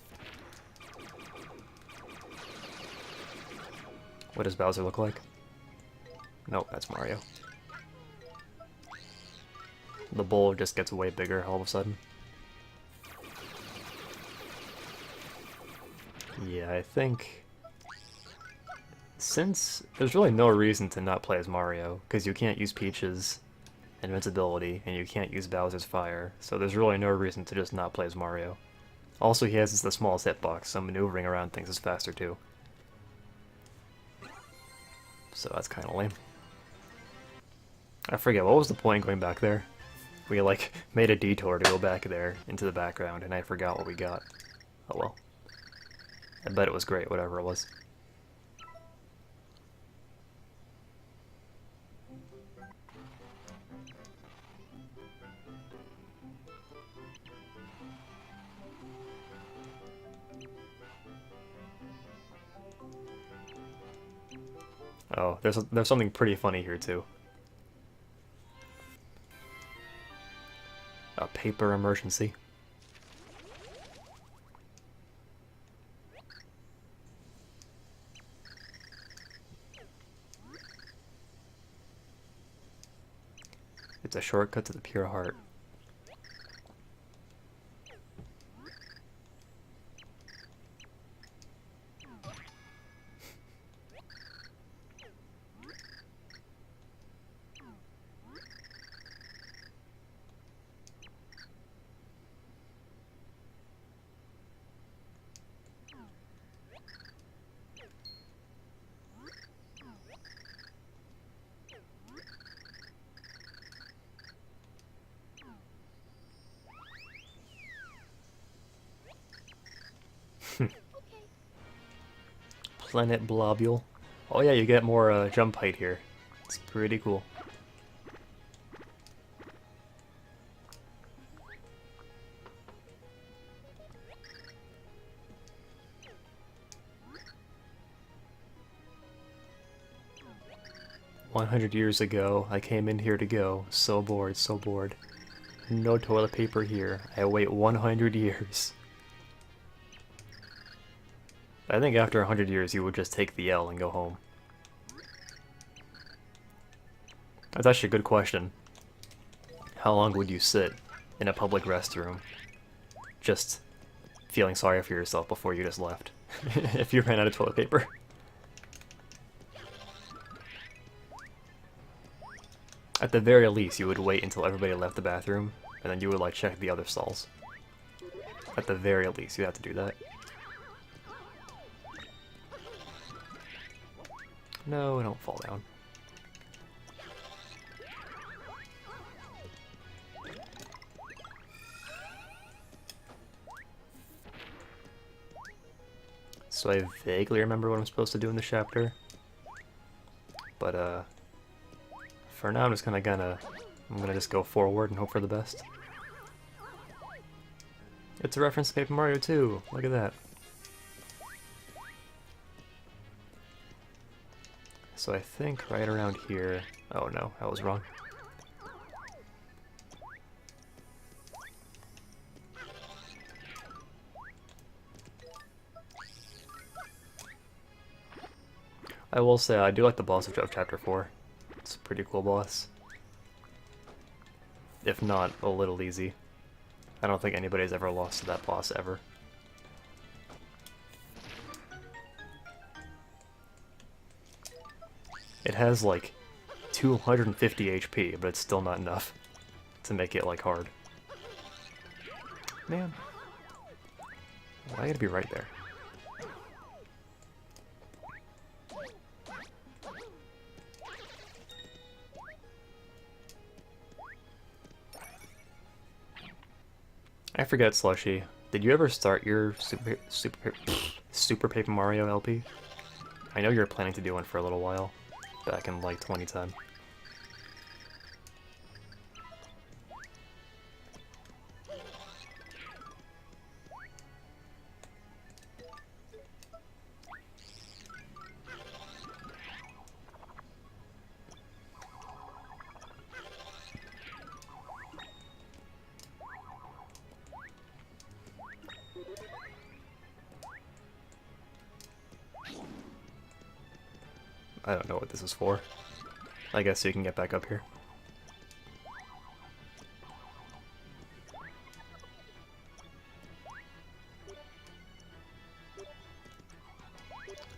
What does Bowser look like? Nope, that's Mario. The bowl just gets way bigger all of a sudden. Yeah, I think... Since there's really no reason to not play as Mario, because you can't use Peach's invincibility, and you can't use Bowser's fire, so there's really no reason to just not play as Mario. Also, he has the smallest hitbox, so maneuvering around things is faster too. So that's kind of lame. I forget, what was the point going back there? We, like, made a detour to go back there, into the background, and I forgot what we got. Oh well. I bet it was great, whatever it was. Oh, there's something pretty funny here too. A paper emergency. It's a shortcut to the pure heart. 'Planet Blobule'. Oh yeah, you get more jump height here. It's pretty cool. "100 years ago, I came in here to go. So bored, so bored. No toilet paper here. I wait 100 years. I think after 100 years you would just take the L and go home. That's actually a good question. How long would you sit in a public restroom just feeling sorry for yourself before you just left? If you ran out of toilet paper. At the very least, you would wait until everybody left the bathroom, and then you would like check the other stalls. At the very least, you have to do that. No, don't fall down. So I vaguely remember what I'm supposed to do in this chapter. But, for now I'm just I'm gonna just go forward and hope for the best. It's a reference to Paper Mario 2, look at that. So I think right around here... Oh no, I was wrong. I will say, I do like the boss of Chapter 4. It's a pretty cool boss. If not, a little easy. I don't think anybody's ever lost to that boss, ever. It has, like, 250 HP, but it's still not enough to make it, like, hard. Man. Why I gotta be right there? I forget, Slushy. Did you ever start your Super Paper Mario LP? I know you were planning to do one for a little while, back in like 2010. I don't know what this is for. I guess you can get back up here.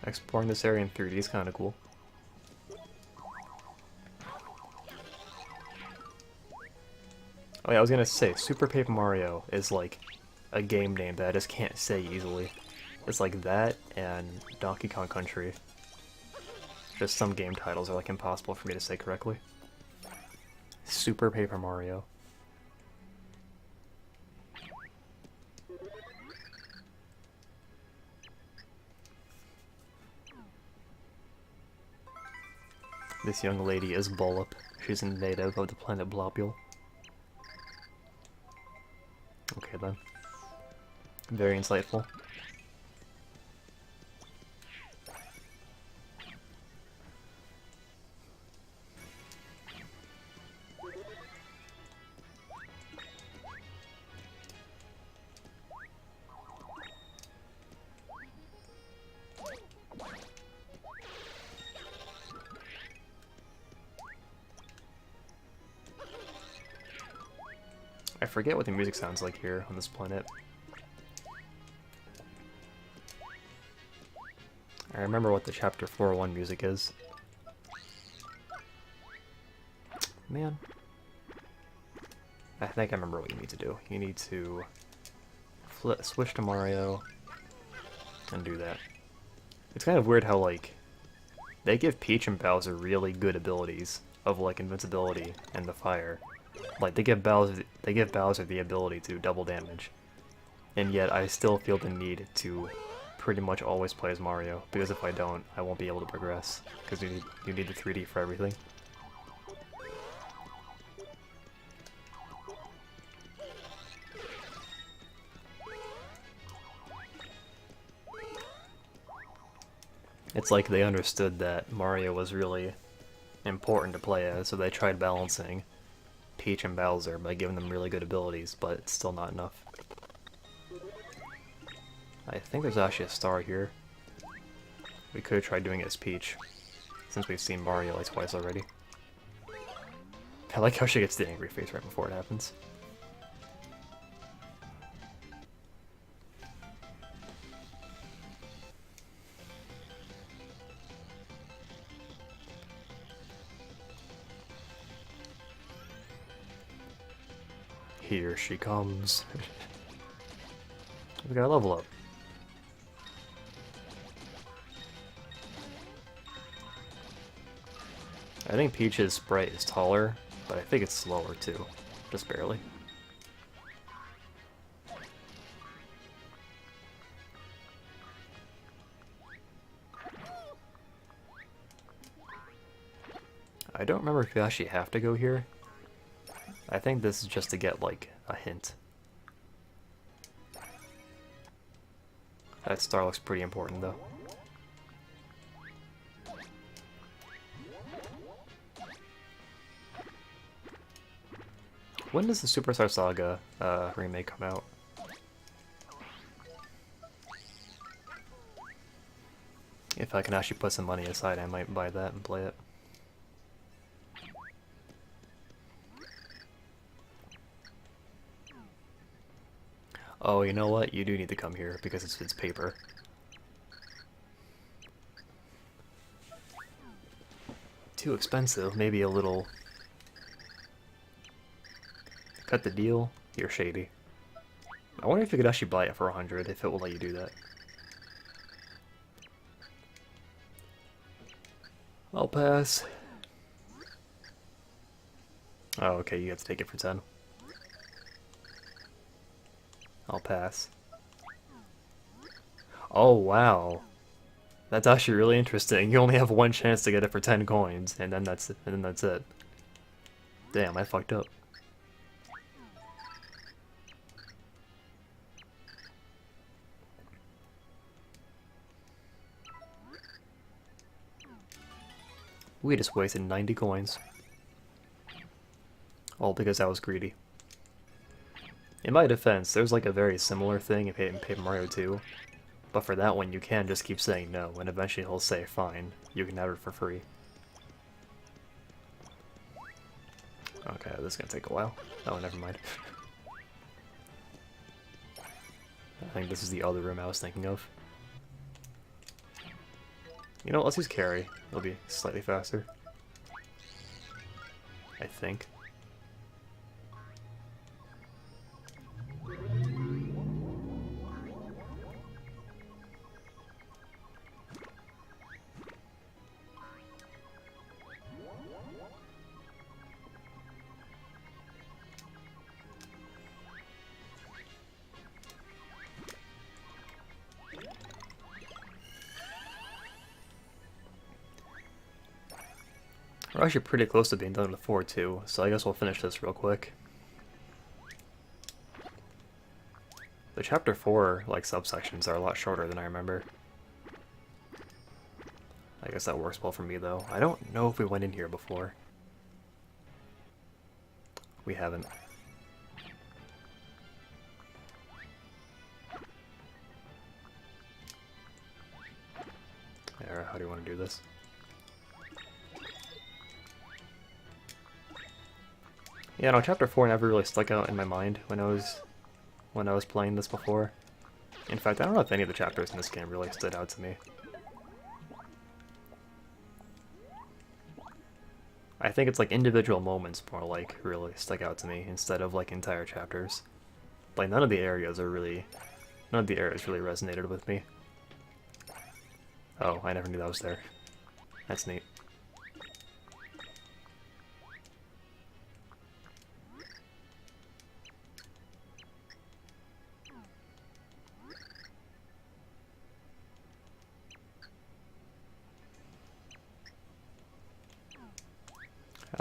Exploring this area in 3D is kind of cool. Oh yeah, I was gonna say, Super Paper Mario is like a game name that I just can't say easily. It's like that and Donkey Kong Country. Just some game titles are like impossible for me to say correctly. Super Paper Mario. This young lady is Bullup. She's a native of the planet Blobule. Okay then. Very insightful. I forget what the music sounds like here on this planet. I remember what the Chapter 4-1 music is. Man. I think I remember what you need to do. You need to switch to Mario and do that. It's kind of weird how, like, they give Peach and Bowser really good abilities of, like, invincibility and the fire. Like, they give Bowser the ability to double damage. And yet, I still feel the need to pretty much always play as Mario, because if I don't, I won't be able to progress, because you need the 3D for everything. It's like they understood that Mario was really important to play as, so they tried balancing Peach and Bowser by giving them really good abilities, but it's still not enough. I think there's actually a star here. We could have tried doing it as Peach, since we've seen Mario like twice already. I like how she gets the angry face right before it happens. Here she comes. We gotta level up. I think Peach's sprite is taller, but I think it's slower too. Just barely. I don't remember if you actually have to go here. I think this is just to get, like, a hint. That star looks pretty important, though. When does the Superstar Saga remake come out? If I can actually put some money aside, I might buy that and play it. Oh, you know what? You do need to come here because it's paper. Too expensive. Maybe a little. Cut the deal. You're shady. I wonder if you could actually buy it for 100 if it will let you do that. I'll pass. Oh, okay, you have to take it for 10. I'll pass. Oh, wow. That's actually really interesting. You only have one chance to get it for 10 coins, and then that's it. Damn, I fucked up. We just wasted 90 coins. All because I was greedy. In my defense, there's like a very similar thing in Paper Mario 2, but for that one you can just keep saying no, and eventually he'll say, fine, you can have it for free. Okay, this is gonna take a while. Oh, never mind. I think this is the other room I was thinking of. You know what, let's use Carry. It'll be slightly faster. I think. We're actually pretty close to being done with 4 too, so I guess we'll finish this real quick. The chapter 4 like subsections are a lot shorter than I remember. I guess that works well for me though. I don't know if we went in here before. We haven't. Alright, how do you want to do this? Yeah, no, chapter 4 never really stuck out in my mind when I was playing this before. In fact, I don't know if any of the chapters in this game really stood out to me. I think it's like individual moments more like really stick out to me instead of like entire chapters. Like none of the areas really resonated with me. Oh, I never knew that was there. That's neat.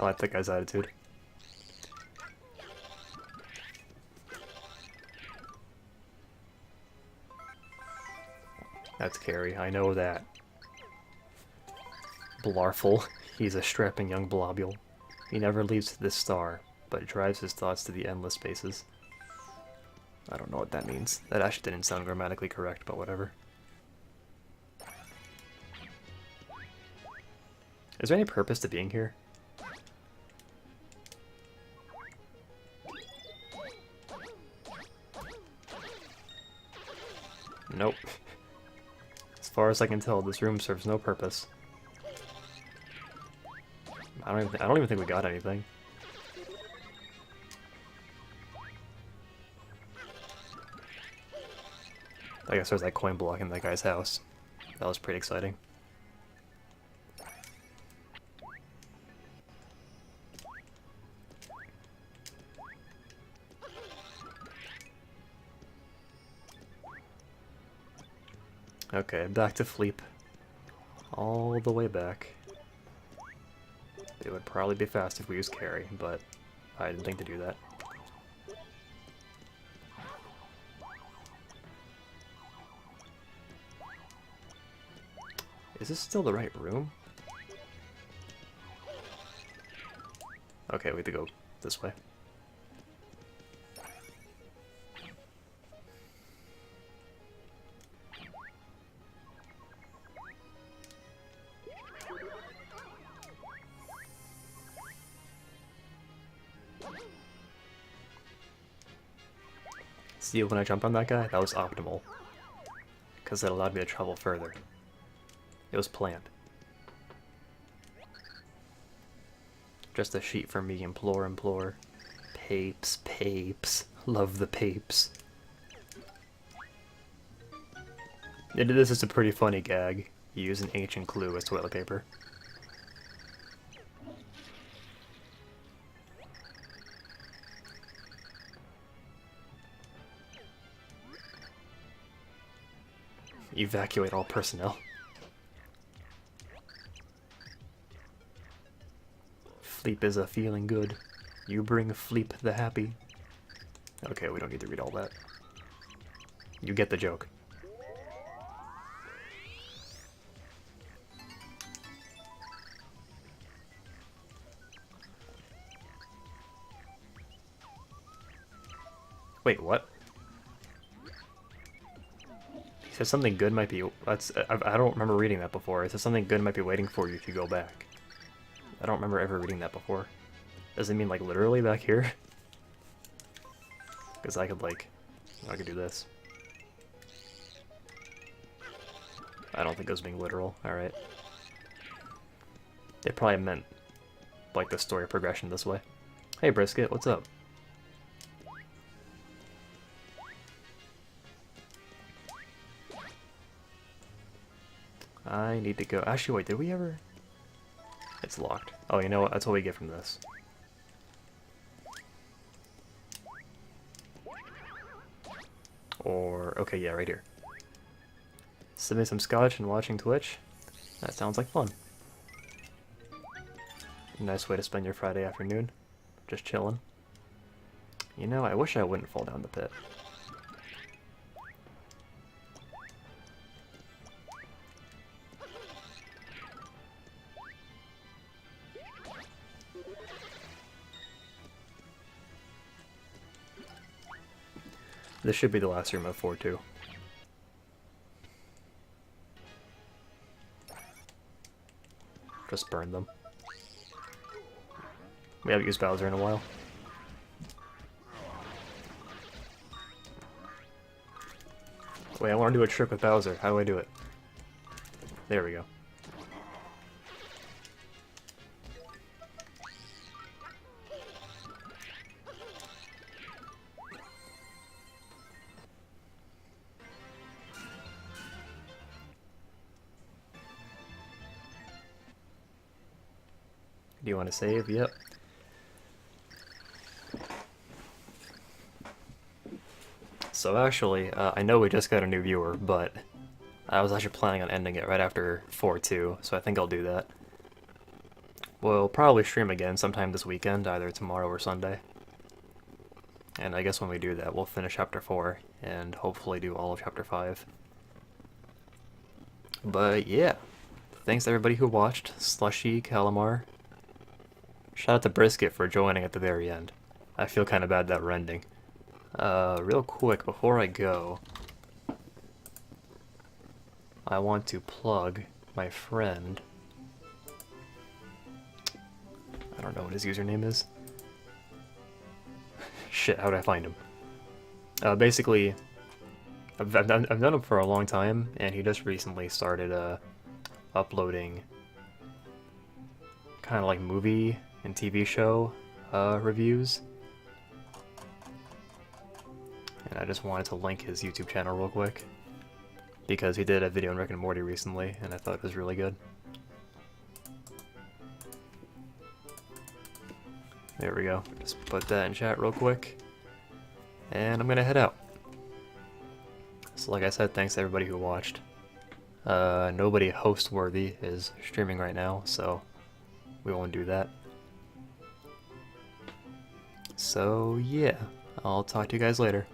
I like that guy's attitude. That's Carrie, I know that. Blarful. He's a strapping young blobule. He never leaves this star, but drives his thoughts to the endless spaces. I don't know what that means. That actually didn't sound grammatically correct, but whatever. Is there any purpose to being here? Nope. As far as I can tell, this room serves no purpose. I don't even think we got anything. I guess there's that coin block in that guy's house. That was pretty exciting. Okay, back to Fleep. All the way back. It would probably be fast if we used carry, but I didn't think to do that. Is this still the right room? Okay, we have to go this way. See, when I jumped on that guy, that was optimal. Because it allowed me to travel further. It was planned. Just a sheet for me, implore. Papes. Love the papes. This is a pretty funny gag. You use an ancient clue as toilet paper. Evacuate all personnel. Fleep is a feeling good. You bring Fleep the happy. Okay, we don't need to read all that. You get the joke. Wait, what? He said something good might be... I don't remember reading that before. It said something good might be waiting for you if you go back. I don't remember ever reading that before. Does it mean, like, literally back here? Because I could, like... I could do this. I don't think it was being literal. Alright. It probably meant, like, the story progression this way. Hey, Brisket, what's up? I need to go... Actually, wait, did we ever... It's locked. Oh, you know what? That's what we get from this. Or... Okay, yeah, right here. Sipping some scotch and watching Twitch? That sounds like fun. Nice way to spend your Friday afternoon. Just chilling. You know, I wish I wouldn't fall down the pit. This should be the last room of 4-2. Just burn them. We haven't used Bowser in a while. Wait, I want to do a trick with Bowser. How do I do it? There we go. Do you want to save? Yep. So actually, I know we just got a new viewer, but I was actually planning on ending it right after 4-2, so I think I'll do that. We'll probably stream again sometime this weekend, either tomorrow or Sunday. And I guess when we do that, we'll finish Chapter 4, and hopefully do all of Chapter 5. But yeah, thanks to everybody who watched. Slushy, Calamar. Shout out to Brisket for joining at the very end. I feel kind of bad that we're ending. Real quick, before I go, I want to plug my friend I don't know what his username is. Shit, how did I find him? Basically, I've done him for a long time, and he just recently started uploading kind of like movie and TV show reviews. And I just wanted to link his YouTube channel real quick, because he did a video on Rick and Morty recently, and I thought it was really good. There we go. Just put that in chat real quick. And I'm gonna head out. So like I said, thanks to everybody who watched. Nobody host-worthy is streaming right now, so we won't do that. So yeah, I'll talk to you guys later.